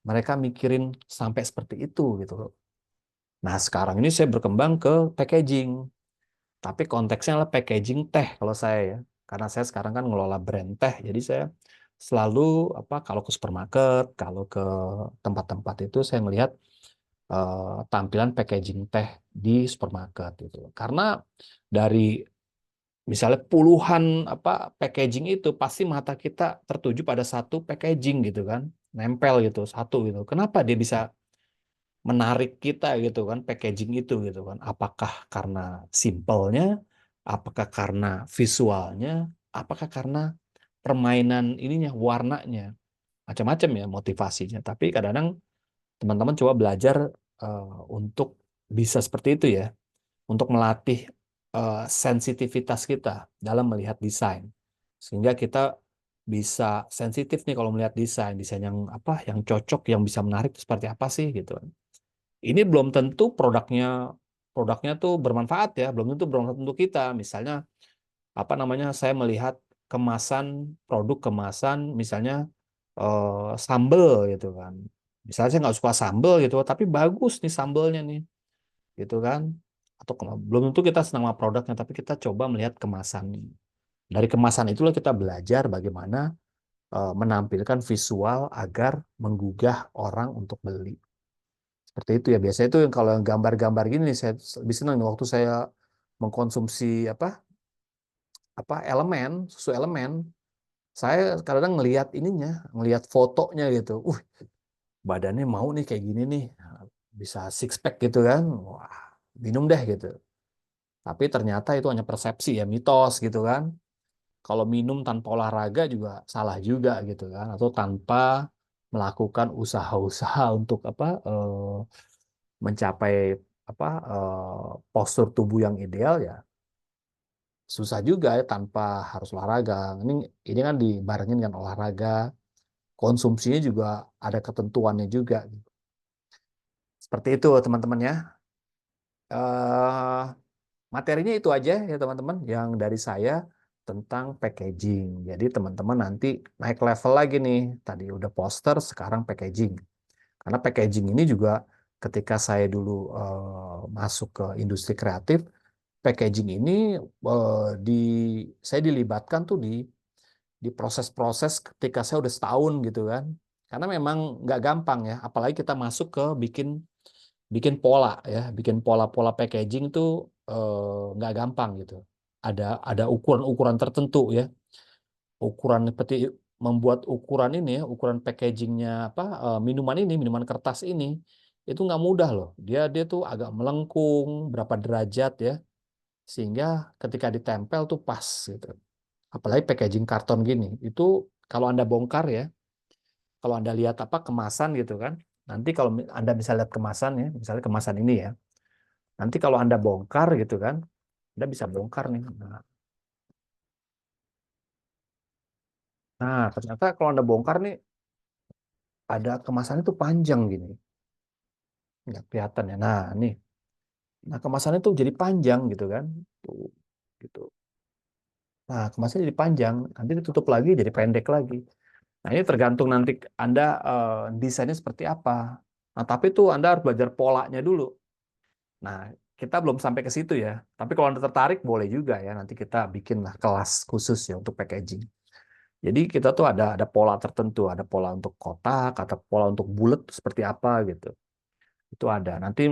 Speaker 1: Mereka mikirin sampai seperti itu gitu loh. Nah, sekarang ini saya berkembang ke packaging. Tapi konteksnya adalah packaging teh kalau saya ya. Karena saya sekarang kan ngelola brand teh. Jadi saya selalu apa kalau ke supermarket, kalau ke tempat-tempat itu saya melihat tampilan packaging teh di supermarket gitu. Karena dari misalnya puluhan apa packaging itu pasti mata kita tertuju pada satu packaging gitu kan, nempel gitu satu gitu. Kenapa dia bisa menarik kita gitu kan packaging itu gitu kan? Apakah karena simpelnya, apakah karena visualnya, apakah karena permainan ininya warnanya, macam-macam ya motivasinya. Tapi kadang-kadang teman-teman coba belajar untuk bisa seperti itu ya, untuk melatih sensitivitas kita dalam melihat desain, sehingga kita bisa sensitif nih kalau melihat desain, desain yang apa, yang cocok, yang bisa menarik itu seperti apa sih gitu. Ini belum tentu produknya tuh bermanfaat ya, belum tentu bermanfaat untuk kita. Misalnya apa namanya, saya melihat kemasan produk kemasan misalnya sambel gitu kan. Misalnya saya nggak suka sambal gitu, tapi bagus nih sambalnya nih, gitu kan. Atau belum tentu kita senang sama produknya, tapi kita coba melihat kemasannya. Dari kemasan itulah kita belajar bagaimana menampilkan visual agar menggugah orang untuk beli. Seperti itu ya. Biasanya itu yang kalau yang gambar-gambar gini nih, saya lebih senang nih waktu saya mengkonsumsi apa apa elemen, susu elemen. Saya kadang ngelihat ininya, ngelihat fotonya gitu. Badannya mau nih kayak gini nih, bisa six pack gitu kan. Wah, minum deh gitu. Tapi ternyata itu hanya persepsi ya, mitos gitu kan. Kalau minum tanpa olahraga juga salah juga gitu kan, atau tanpa melakukan usaha-usaha untuk mencapai postur tubuh yang ideal ya susah juga ya tanpa harus olahraga. Ini kan dibarengin dengan olahraga, konsumsinya juga ada ketentuannya juga. Seperti itu teman-teman ya. eh Materinya itu aja ya teman-teman yang dari saya tentang packaging. Jadi teman-teman nanti naik level lagi nih. Tadi udah poster, sekarang packaging. Karena packaging ini juga ketika saya dulu masuk ke industri kreatif, packaging ini di saya dilibatkan tuh di proses-proses ketika saya udah setahun gitu kan. Karena memang nggak gampang ya, apalagi kita masuk ke bikin bikin pola ya, bikin pola-pola packaging itu nggak gampang gitu. Ada ukuran-ukuran tertentu ya, ukuran seperti membuat ukuran ini ya, ukuran packagingnya minuman ini, minuman kertas ini itu nggak mudah loh. Dia tuh agak melengkung berapa derajat ya, sehingga ketika ditempel tuh pas gitu. Apalagi packaging karton gini, itu kalau Anda bongkar ya, kalau Anda lihat kemasan gitu kan, nanti kalau Anda bisa lihat kemasan ya, misalnya kemasan ini ya. Nanti kalau Anda bongkar gitu kan, Anda bisa bongkar nih. Nah, ternyata kalau Anda bongkar nih, ada kemasan itu panjang gini. Nggak kelihatan ya. Nah, kemasannya tuh jadi panjang gitu kan. Tuh, gitu. Nah, kemasannya jadi panjang. Nanti ditutup lagi, jadi pendek lagi. Nah, ini tergantung nanti Anda desainnya seperti apa. Nah, tapi tuh Anda harus belajar polanya dulu. Nah, kita belum sampai ke situ ya. Tapi kalau Anda tertarik, boleh juga ya. Nanti kita bikinlah kelas khusus ya untuk packaging. Jadi kita tuh ada pola tertentu, ada pola untuk kotak, ada pola untuk bulat seperti apa gitu. Itu ada. Nanti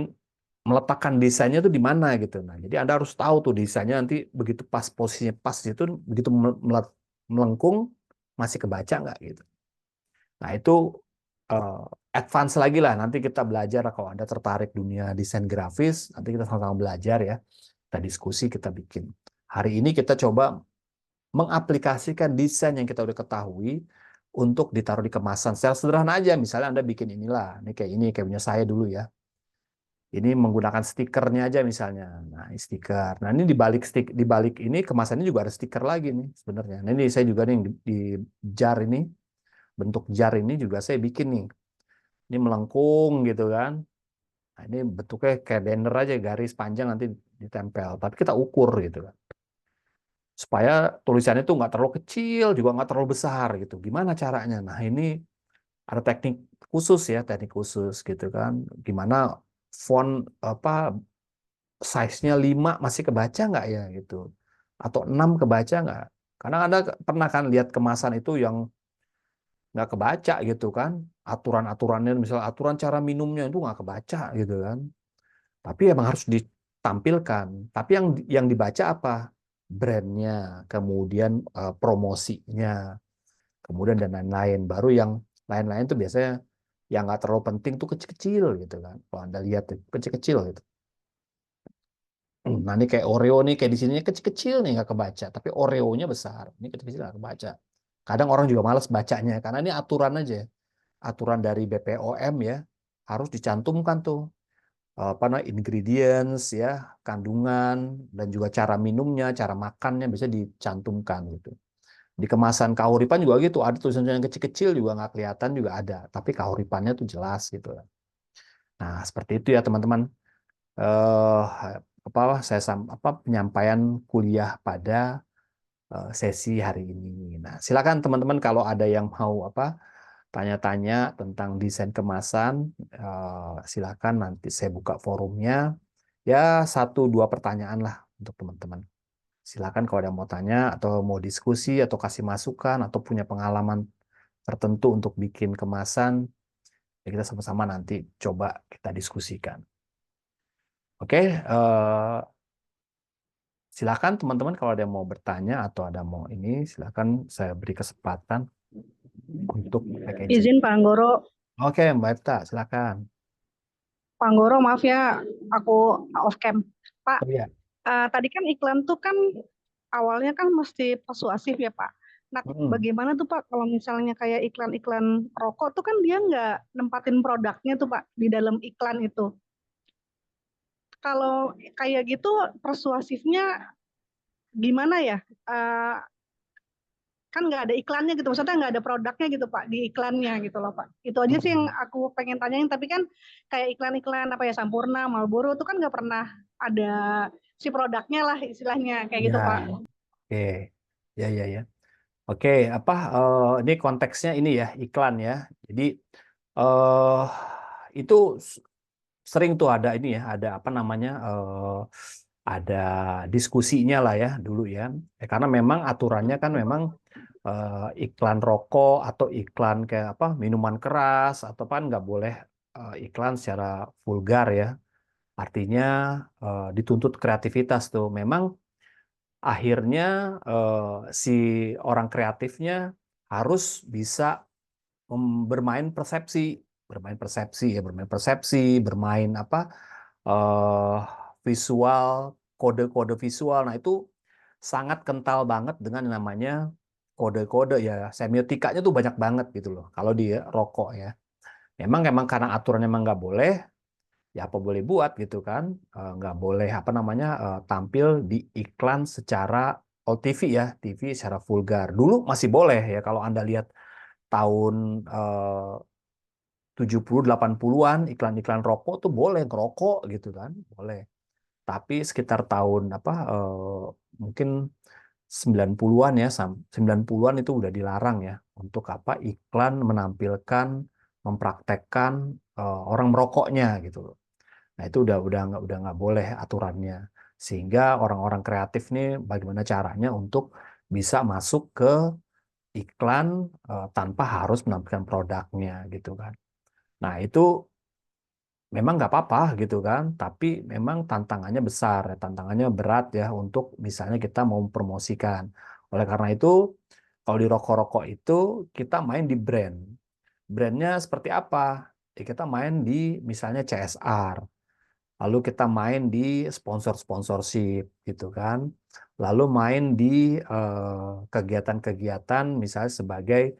Speaker 1: meletakkan desainnya tuh di mana gitu. Nah, jadi Anda harus tahu tuh desainnya nanti begitu pas posisinya pas itu begitu melengkung masih kebaca nggak gitu. Nah, itu eh, advance lagi lah. Nanti kita belajar kalau Anda tertarik dunia desain grafis, nanti kita sama-sama belajar ya. Kita diskusi, kita bikin. Hari ini kita coba mengaplikasikan desain yang kita udah ketahui untuk ditaruh di kemasan. Secara sederhana aja, misalnya Anda bikin inilah, ini kayak punya saya dulu ya. Ini menggunakan stikernya aja misalnya. Nah, ini stiker. Nah, ini di balik ini kemasannya juga ada stiker lagi nih sebenarnya. Nah, ini saya juga nih di jar ini, bentuk jar ini juga saya bikin nih. Ini melengkung gitu kan. Nah, ini bentuknya kayak banner aja, garis panjang nanti ditempel. Tapi kita ukur gitu kan, supaya tulisannya itu nggak terlalu kecil juga nggak terlalu besar gitu. Gimana caranya? Nah, ini ada teknik khusus ya, teknik khusus gitu kan. Gimana font size-nya 5 masih kebaca nggak ya gitu. Atau 6 kebaca nggak? Karena Anda pernah kan lihat kemasan itu yang nggak kebaca gitu kan. Aturan-aturannya, misalnya aturan cara minumnya itu nggak kebaca gitu kan. Tapi emang harus ditampilkan. Tapi yang dibaca apa? Brandnya, kemudian promosinya, kemudian dan lain-lain. Baru yang lain-lain tuh biasanya yang nggak terlalu penting tuh kecil-kecil gitu kan. Kalau Anda lihat tuh, kecil-kecil gitu. Nah ini kayak Oreo nih, kayak di sini kecil-kecil nih nggak kebaca. Tapi Oreo-nya besar. Ini kecil-kecil nggak kebaca. Kadang orang juga malas bacanya karena ini aturan aja. Aturan dari BPOM ya harus dicantumkan tuh ingredients ya, kandungan dan juga cara minumnya, cara makannya bisa dicantumkan gitu. Di kemasan kahuripan juga gitu, ada tulisan yang kecil-kecil juga nggak kelihatan juga ada, tapi kahuripannya tuh jelas gitu. Nah, seperti itu ya teman-teman. Eh penyampaian kuliah pada sesi hari ini. Nah, silakan teman-teman kalau ada yang mau tanya-tanya tentang desain kemasan, silakan nanti saya buka forumnya. Ya, 1-2 pertanyaan lah untuk teman-teman. Silakan kalau ada mau tanya atau mau diskusi atau kasih masukan atau punya pengalaman tertentu untuk bikin kemasan, ya kita sama-sama nanti coba kita diskusikan. Oke, silakan teman-teman kalau ada yang mau bertanya atau ada mau ini, silakan saya beri kesempatan untuk packaging.
Speaker 2: Izin Pak Anggoro,
Speaker 1: Oke, Mbak Epta, silakan.
Speaker 2: Pak Anggoro maaf ya, aku off cam. Pak,
Speaker 1: Oh iya.
Speaker 2: tadi kan iklan tuh kan awalnya kan mesti persuasif ya Pak. Nah,
Speaker 1: Mm-mm.
Speaker 2: bagaimana tuh Pak kalau misalnya kayak iklan-iklan rokok tuh kan dia nggak nempatin produknya tuh Pak di dalam iklan itu. Kalau kayak gitu persuasifnya gimana ya? Eh, kan nggak ada iklannya gitu, maksudnya nggak ada produknya gitu Pak di iklannya gitu loh Pak. Itu aja sih yang
Speaker 1: Mm-mm.
Speaker 2: aku pengen tanyain, tapi kan kayak iklan-iklan apa ya Sampurna, Marlboro itu kan nggak pernah ada si produknya lah istilahnya kayak gitu Pak.
Speaker 1: Ya, oke. Ya, ya, ya. Oke, ini konteksnya ini ya, iklan ya. Jadi eh itu sering tuh ada ini ya, ada apa namanya, ada diskusinya lah ya dulu ya. Karena memang aturannya kan memang iklan rokok atau iklan kayak apa minuman keras atau kan nggak boleh iklan secara vulgar ya. Artinya dituntut kreativitas tuh. Memang akhirnya si orang kreatifnya harus bisa bermain persepsi ya, bermain persepsi, bermain apa eh visual, kode-kode visual. Nah, itu sangat kental banget dengan yang namanya kode-kode ya. Semiotikanya tuh banyak banget gitu loh. Kalau di rokok ya. Memang karena aturannya memang nggak boleh, ya apa boleh buat gitu kan. Nggak boleh apa namanya tampil di iklan secara OTV ya, TV secara vulgar. Dulu masih boleh ya kalau Anda lihat tahun 70-80-an iklan-iklan rokok tuh boleh ngerokok gitu kan, boleh. Tapi sekitar tahun mungkin 90-an ya, 90-an itu udah dilarang ya untuk apa iklan menampilkan mempraktekkan orang merokoknya gitu loh. Nah, itu udah nggak boleh aturannya. Sehingga orang-orang kreatif nih bagaimana caranya untuk bisa masuk ke iklan tanpa harus menampilkan produknya gitu kan. Nah, itu memang nggak apa-apa gitu kan, tapi memang tantangannya besar, ya, tantangannya berat ya untuk misalnya kita mau mempromosikan. Oleh karena itu, kalau di rokok-rokok itu kita main di brand. Brandnya seperti apa? Ya, kita main di misalnya CSR, lalu kita main di sponsor-sponsorship gitu kan, lalu main di kegiatan-kegiatan misalnya sebagai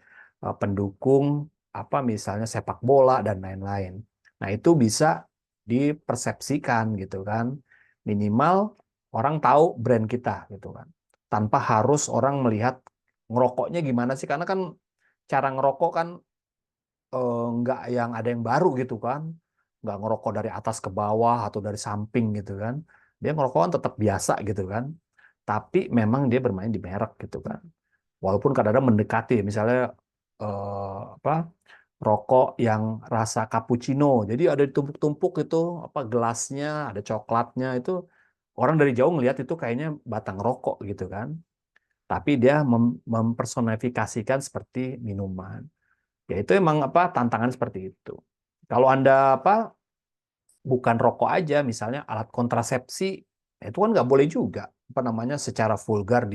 Speaker 1: pendukung apa misalnya sepak bola dan lain-lain. Nah, itu bisa dipersepsikan gitu kan. Minimal orang tahu brand kita gitu kan. Tanpa harus orang melihat ngerokoknya gimana sih, karena kan cara ngerokok kan nggak yang ada yang baru gitu kan, nggak ngerokok dari atas ke bawah atau dari samping gitu kan, dia ngerokok kan tetap biasa gitu kan, tapi memang dia bermain di merek gitu kan, walaupun kadang-kadang mendekati misalnya apa rokok yang rasa cappuccino, jadi ada ditumpuk-tumpuk itu apa gelasnya ada coklatnya itu, orang dari jauh ngelihat itu kayaknya batang rokok gitu kan, tapi dia mempersonifikasikan seperti minuman. Ya itu emang apa tantangan seperti itu. Kalau Anda apa bukan rokok aja, misalnya alat kontrasepsi, ya itu kan nggak boleh juga apa namanya secara vulgar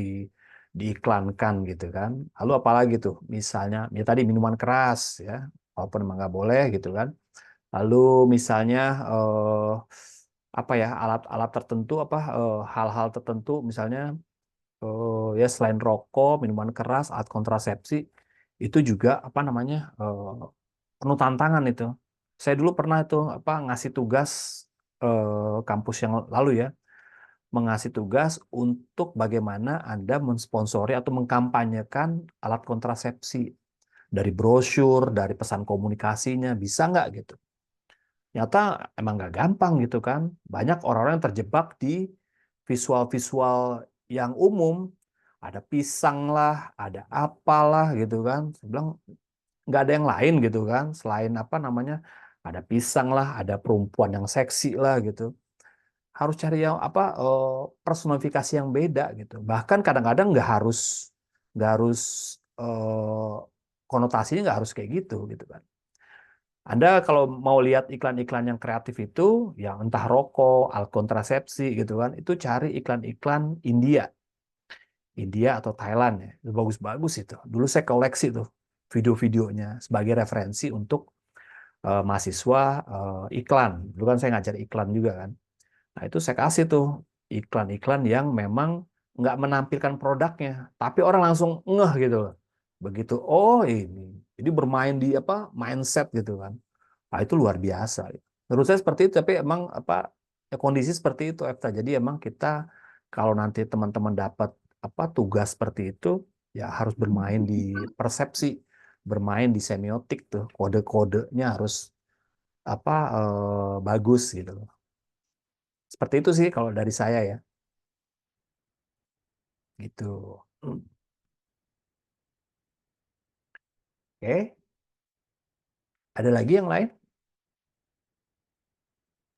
Speaker 1: diiklankan gitu kan. Lalu apalagi tuh, misalnya ya tadi minuman keras ya, walaupun emang nggak boleh gitu kan. Lalu misalnya apa ya alat-alat tertentu apa hal-hal tertentu misalnya ya selain rokok, minuman keras, alat kontrasepsi itu juga apa namanya penuh tantangan itu. Saya dulu pernah itu apa ngasih tugas kampus yang lalu ya, mengasih tugas untuk bagaimana Anda mensponsori atau mengkampanyekan alat kontrasepsi dari brosur, dari pesan komunikasinya, bisa nggak gitu? Nyata emang nggak gampang gitu kan. Banyak orang-orang yang terjebak di visual-visual yang umum. Ada pisang lah, ada apalah gitu kan. Saya bilang nggak ada yang lain gitu kan, selain apa namanya, ada pisang lah, ada perempuan yang seksi lah gitu. Harus cari yang apa, personifikasi yang beda gitu. Bahkan kadang-kadang nggak harus eh, konotasinya nggak harus kayak gitu kan. Anda kalau mau lihat iklan-iklan yang kreatif itu, yang entah rokok, alat kontrasepsi gitu kan, itu cari iklan-iklan India, India atau Thailand ya, itu bagus-bagus itu. Dulu saya koleksi tuh video-videonya sebagai referensi untuk mahasiswa iklan. Dulu kan saya ngajar iklan juga kan. Nah, itu saya kasih tuh iklan-iklan yang memang nggak menampilkan produknya, tapi orang langsung ngeh gitu loh. Begitu, oh ini. Jadi bermain di apa mindset gitu kan. Nah, itu luar biasa. Menurut saya seperti itu, tapi emang apa ya, kondisi seperti itu, Efta. Jadi emang kita kalau nanti teman-teman dapat apa tugas seperti itu, ya harus bermain di persepsi, bermain di semiotik tuh, kode-kodenya harus apa bagus gitu loh. Seperti itu sih kalau dari saya ya, gitu. Oke, ada lagi yang lain?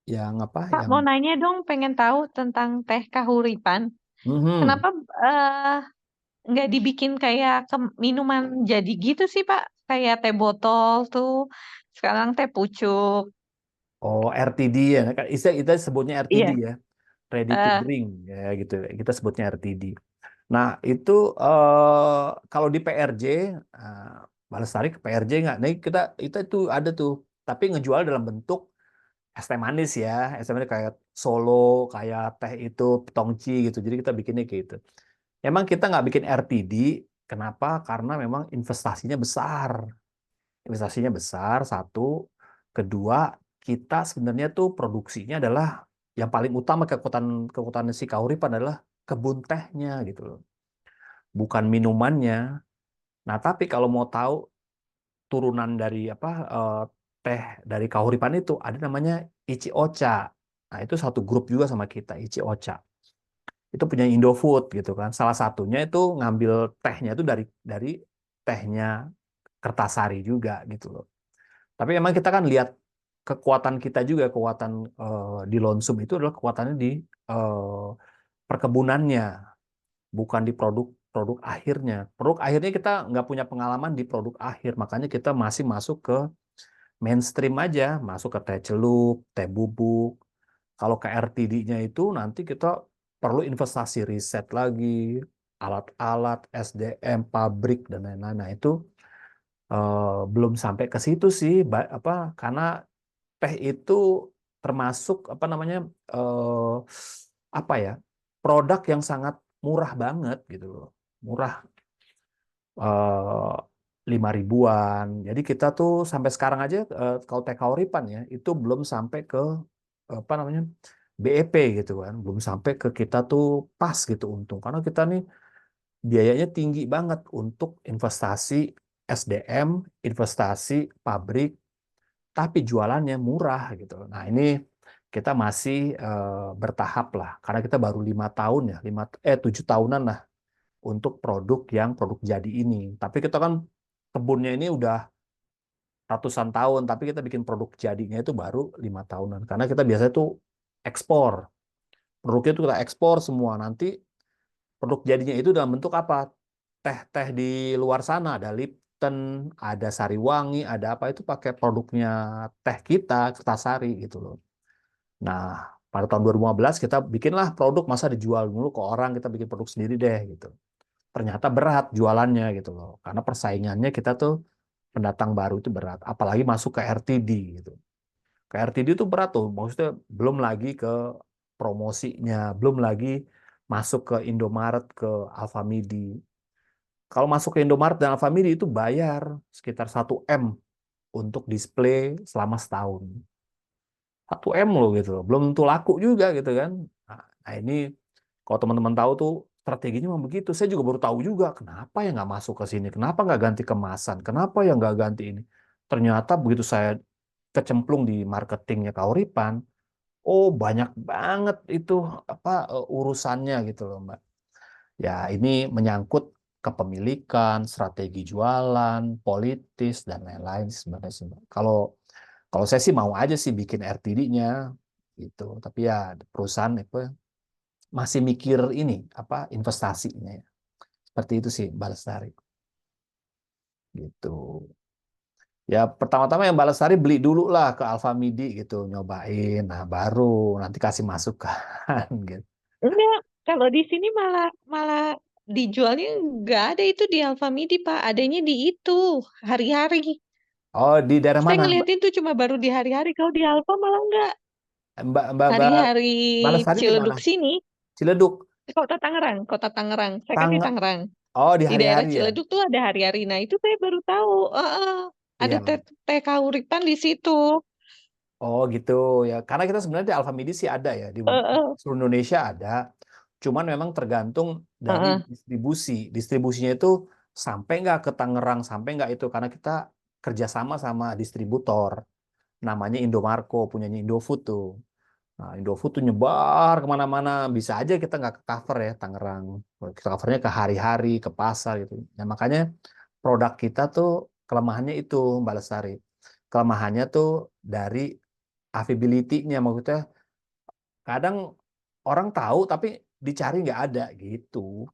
Speaker 1: Yang apa?
Speaker 3: Pak,
Speaker 1: Yang
Speaker 3: mau nanya dong, pengen tahu tentang teh kahuripan.
Speaker 1: Mhm.
Speaker 3: Kenapa nggak dibikin kayak minuman jadi gitu sih, Pak? Kayak teh botol tuh, sekarang teh pucuk.
Speaker 1: Oh, RTD ya, kan kita sebutnya RTD
Speaker 3: Iya.
Speaker 1: ya, ready to
Speaker 3: eh
Speaker 1: drink ya gitu. Kita sebutnya RTD. Nah, itu kalau di PRJ, eh, Balestari ke PRJ nggak? Nah, kita itu ada tuh, tapi ngejual dalam bentuk es teh manis ya, es teh manis kayak Solo, kayak teh itu Tongci gitu. Jadi kita bikinnya kayak gitu. Emang kita nggak bikin RTD, kenapa? Karena memang investasinya besar. Investasinya besar, satu. Kedua, kita sebenarnya tuh produksinya adalah yang paling utama, kekuatan si Kauripan adalah kebun tehnya gitu loh, bukan minumannya. Nah, tapi kalau mau tahu turunan dari apa teh dari Kauripan itu ada namanya Ichi Ocha. Nah, itu satu grup juga sama kita, Ichi Ocha. Itu punya Indofood gitu kan. Salah satunya itu ngambil tehnya itu dari tehnya Kertasari juga gitu loh. Tapi memang kita kan lihat kekuatan kita juga, kekuatan di Lonsum itu adalah kekuatannya di eh, perkebunannya, bukan di produk akhirnya. Produk akhirnya kita nggak punya pengalaman di produk akhir, makanya kita masih masuk ke mainstream aja, masuk ke teh celup, teh bubuk. Kalau ke RTD-nya itu nanti kita perlu investasi riset lagi, alat-alat, SDM, pabrik dan lain-lain. Nah, itu belum sampai ke situ sih, apa karena teh itu termasuk apa namanya eh, apa ya, produk yang sangat murah banget gitu loh, murah, 5 ribuan. Jadi kita tuh sampai sekarang aja kalau teh kauripan ya itu belum sampai ke apa namanya BEP gitu kan, belum sampai ke kita tuh pas gitu untung, karena kita nih biayanya tinggi banget untuk investasi SDM, investasi pabrik, tapi jualannya murah gitu. Nah, ini kita masih bertahap lah, karena kita baru 5 tahun ya, 7 tahunan lah untuk produk jadi ini. Tapi kita kan kebunnya ini udah ratusan tahun, tapi kita bikin produk jadinya itu baru 5 tahunan. Karena kita biasanya tuh ekspor, produknya itu kita ekspor semua. Nanti produk jadinya itu dalam bentuk apa? Teh-teh di luar sana, ada Lipton, ada Sariwangi, ada apa itu pakai produknya teh kita, Kertasari gitu loh. Nah, pada tahun 2015 kita bikinlah produk, masa dijual dulu ke orang, kita bikin produk sendiri deh gitu. Ternyata berat jualannya gitu loh. Karena persaingannya kita tuh pendatang baru itu berat, apalagi masuk ke RTD gitu. Ke RTD itu berat tuh, maksudnya belum lagi ke promosinya, belum lagi masuk ke Indomaret, ke Alfamidi. Kalau masuk ke Indomaret dan Alfamidi itu bayar sekitar 1 M untuk display selama setahun. 1 M loh gitu loh. Belum tentu laku juga gitu kan. Nah, ini kalau teman-teman tahu tuh strateginya memang begitu. Saya juga baru tahu juga kenapa ya nggak masuk ke sini, kenapa nggak ganti kemasan, kenapa ya nggak ganti ini. Ternyata begitu saya kecemplung di marketingnya Kauripan, oh banyak banget itu apa urusannya gitu loh Mbak. Ya ini menyangkut kepemilikan, strategi jualan, politis dan lain-lain sebenarnya sih, Mbak. Kalau kalau saya sih mau aja sih bikin RTD-nya gitu. Tapi ya perusahaan itu masih mikir ini apa investasinya ya. Seperti itu sih Mbak Lestari gitu. Ya pertama-tama yang Mbak Lestari beli dulu lah ke Alfamidi gitu, nyobain. Nah, baru nanti kasih masukan gitu.
Speaker 3: Enggak, kalau di sini malah malah dijualnya nggak ada itu di Alfamidi, Pak. Adanya di itu hari-hari.
Speaker 1: Oh, di daerah
Speaker 3: Saya
Speaker 1: mana?
Speaker 3: ngeliatin tuh cuma baru di hari-hari. Kalau di Alfa malah nggak.
Speaker 1: Mbak
Speaker 3: Hari-hari
Speaker 1: Mbak Lestari di mana?
Speaker 3: Ciledug sini,
Speaker 1: Ciledug.
Speaker 3: Kota Tangerang, Kota Tangerang. Saya kan
Speaker 1: Tang
Speaker 3: di Tangerang.
Speaker 1: Oh, di
Speaker 3: Di daerah
Speaker 1: hari-hari ya.
Speaker 3: Ciledug tuh ada hari-hari. Nah, itu saya baru tahu. Ada
Speaker 1: Iya.
Speaker 3: teh kahuripan di situ.
Speaker 1: Oh gitu ya. Karena kita sebenarnya di Alfamidi sih ada ya di
Speaker 3: Heeh,
Speaker 1: seluruh Indonesia ada. Cuman memang tergantung dari
Speaker 3: heeh.
Speaker 1: distribusi. Distribusinya itu sampai nggak ke Tangerang, sampai nggak itu karena kita kerjasama sama distributor. Namanya Indomarko, punyanya Indofood tuh. Nah, Indofood tuh nyebar kemana-mana. Bisa aja kita nggak ke cover ya Tangerang. Kita covernya ke hari-hari, ke pasar gitu. Nah, makanya produk kita tuh kelemahannya itu Mbak Lestari. Kelemahannya tuh dari availability-nya, maksudnya kadang orang tahu tapi dicari nggak ada gitu.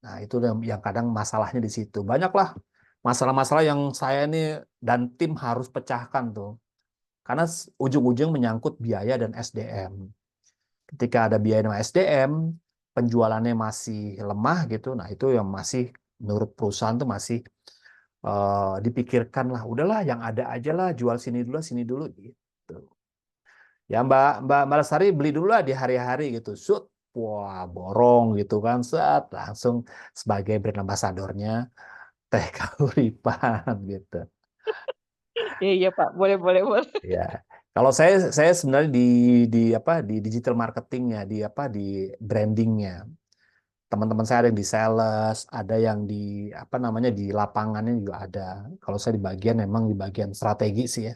Speaker 1: Nah, itu yang kadang masalahnya di situ. Banyaklah masalah-masalah yang saya ini dan tim harus pecahkan tuh. Karena ujung-ujung menyangkut biaya dan SDM. Ketika ada biaya dan SDM, penjualannya masih lemah gitu. Nah, itu yang masih menurut perusahaan tuh masih dipikirkan lah. Udahlah, yang ada aja lah, jual sini dulu gitu. Ya Mbak Lestari beli dulu lah di hari-hari gitu. Shoot, wah borong gitu kan, set langsung sebagai brand ambassadornya Teh Kauripan gitu.
Speaker 3: Iya, iya, Pak. Boleh, boleh, boleh.
Speaker 1: Ya, kalau saya sebenarnya di apa di digital marketingnya, di apa di brandingnya. Teman-teman saya ada yang di sales, ada yang di apa namanya di lapangannya juga ada. Kalau saya di bagian memang di bagian strategi sih ya,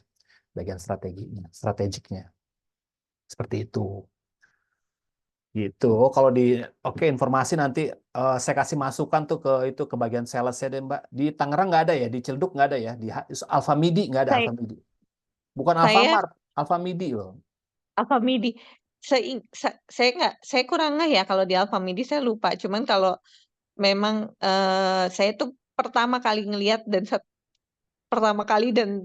Speaker 1: bagian strategiknya seperti itu. Gitu. Oh, kalau di oke informasi nanti saya kasih masukan tuh ke itu ke bagian sales ya deh Mbak. Di Tangerang nggak ada ya, di Ciledug nggak ada ya, di Alfamidi nggak ada
Speaker 3: Saya,
Speaker 1: Alfamidi. Bukan
Speaker 3: saya
Speaker 1: Alfamart, Alfamidi loh.
Speaker 3: Alfamidi. Saya nggak, saya kurang nggak ya kalau di Alfamidi saya lupa. Cuman kalau memang saya tuh pertama kali ngelihat dan pertama kali dan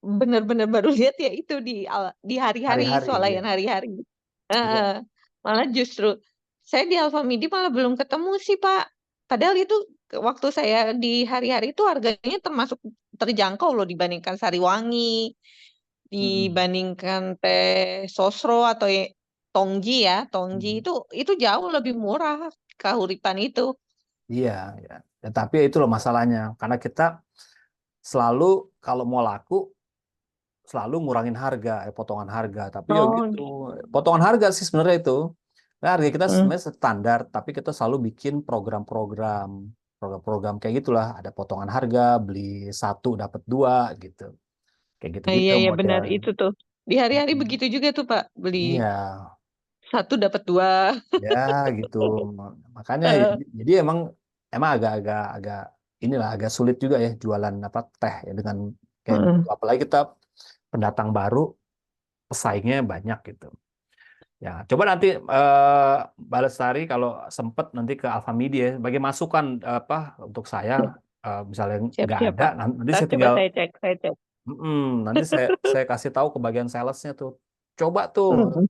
Speaker 3: benar-benar baru lihat ya itu di hari-hari
Speaker 1: Hari-hari ya.
Speaker 3: swalayan hari-hari.
Speaker 1: Iya.
Speaker 3: Heeh. Malah justru saya di Alfamidi malah belum ketemu sih Pak. Padahal itu waktu saya di hari-hari itu harganya termasuk terjangkau loh dibandingkan Sariwangi,
Speaker 1: Mm-mm.
Speaker 3: dibandingkan teh Sosro atau Tongji ya. Tongji
Speaker 1: Mm.
Speaker 3: itu jauh lebih murah kahuripan itu.
Speaker 1: Iya, ya. Ya, tapi itu loh masalahnya. Karena kita selalu kalau mau laku selalu ngurangin harga, potongan harga. Tapi ya
Speaker 3: Oh,
Speaker 1: gitu, potongan harga sih sebenarnya itu. Nah, harga kita
Speaker 3: hmm.
Speaker 1: sebenarnya standar, tapi kita selalu bikin program-program kayak gitulah. Ada potongan harga, beli satu dapat dua gitu. Kayak
Speaker 3: Nah,
Speaker 1: gitu-gitu
Speaker 3: iya iya benar
Speaker 1: model.
Speaker 3: itu tuh. Di hari-hari begitu juga tuh Pak, beli
Speaker 1: Iya,
Speaker 3: satu dapat dua.
Speaker 1: ya gitu. Makanya
Speaker 3: Eh,
Speaker 1: jadi emang emang agak inilah agak sulit juga ya jualan apa teh ya dengan kayak gitu.
Speaker 3: heeh.
Speaker 1: Apalagi kita pendatang baru, pesaingnya banyak gitu. Ya, coba nanti Mbak Lestari kalau sempet nanti ke Alfamidi ya, bagi masukan apa untuk saya misalnya nggak
Speaker 3: Siap-siap
Speaker 1: ada,
Speaker 3: Pak.
Speaker 1: nanti
Speaker 3: Ntar
Speaker 1: saya
Speaker 3: coba
Speaker 1: tinggal
Speaker 3: saya cek, saya cek.
Speaker 1: nanti saya kasih tahu ke bagian salesnya tuh, coba tuh
Speaker 3: Heeh.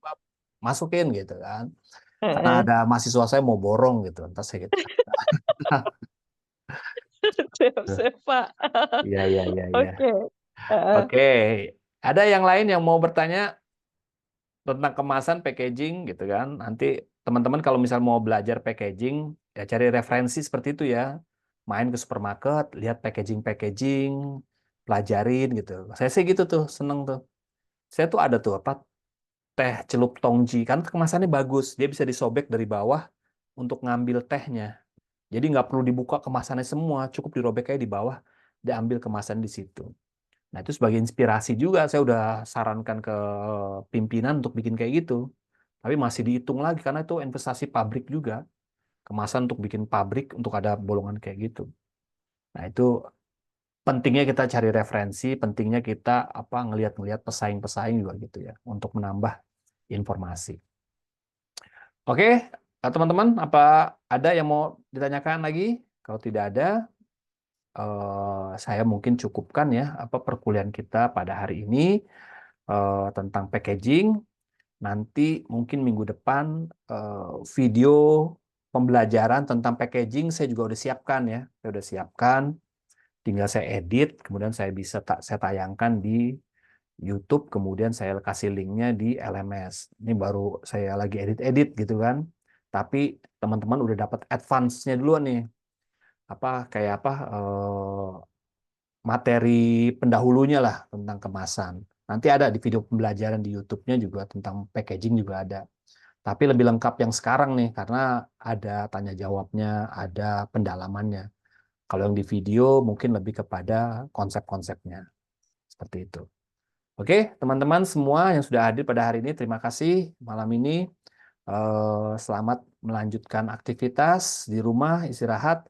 Speaker 1: masukin gitu kan, karena
Speaker 3: Heeh.
Speaker 1: ada mahasiswa saya mau borong gitu, entar saya gitu.
Speaker 3: Siap-siap Pak.
Speaker 1: Iya iya iya iya.
Speaker 3: Oke. Heeh.
Speaker 1: Oke, ada yang lain yang mau bertanya tentang kemasan packaging gitu kan? Nanti teman-teman kalau misal mau belajar packaging ya cari referensi seperti itu ya. Main ke supermarket, lihat packaging-packaging, pelajarin gitu. Saya sih gitu tuh, seneng tuh. Saya tuh ada tuh apa teh celup tongji kan kemasannya bagus. Dia bisa disobek dari bawah untuk ngambil tehnya. Jadi nggak perlu dibuka kemasannya semua, cukup dirobek aja di bawah, diambil kemasan di situ. Nah, itu sebagai inspirasi juga saya udah sarankan ke pimpinan untuk bikin kayak gitu. Tapi masih dihitung lagi karena itu investasi pabrik juga. kemasan untuk bikin pabrik untuk ada bolongan kayak gitu. Nah, itu pentingnya kita cari referensi, pentingnya kita ngelihat-ngelihat pesaing-pesaing juga gitu ya untuk menambah informasi. Oke, teman-teman, apa ada yang mau ditanyakan lagi? Kalau tidak ada, saya mungkin cukupkan ya perkuliahan kita pada hari ini tentang packaging. Nanti mungkin minggu depan video pembelajaran tentang packaging saya juga udah siapkan ya. Saya udah siapkan, tinggal saya edit, kemudian saya bisa saya tayangkan di YouTube, kemudian saya kasih linknya di LMS. Ini baru saya lagi edit-edit gitu kan. Tapi teman-teman udah dapat advance-nya dulu nih. Materi pendahulunya lah tentang kemasan. Nanti ada di video pembelajaran di YouTube-nya juga tentang packaging juga ada. Tapi lebih lengkap yang sekarang nih karena ada tanya jawabnya, ada pendalamannya. Kalau yang di video mungkin lebih kepada konsep-konsepnya. Seperti itu. Oke, teman-teman semua yang sudah hadir pada hari ini, terima kasih malam ini. Selamat melanjutkan aktivitas di rumah, istirahat.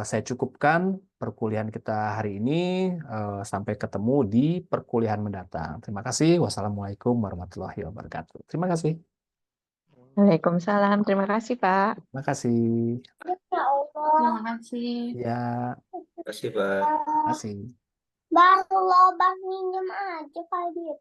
Speaker 1: Saya cukupkan perkuliahan kita hari ini. Sampai ketemu di perkuliahan mendatang. Terima kasih. Wassalamualaikum warahmatullahi wabarakatuh. Terima kasih.
Speaker 3: Waalaikumsalam. Terima kasih, Pak.
Speaker 1: Terima kasih.
Speaker 4: Terima kasih.
Speaker 1: Ya,
Speaker 5: Terima kasih, Pak.
Speaker 1: terima kasih.
Speaker 4: Baru lobang minjem aja, Pak Dit.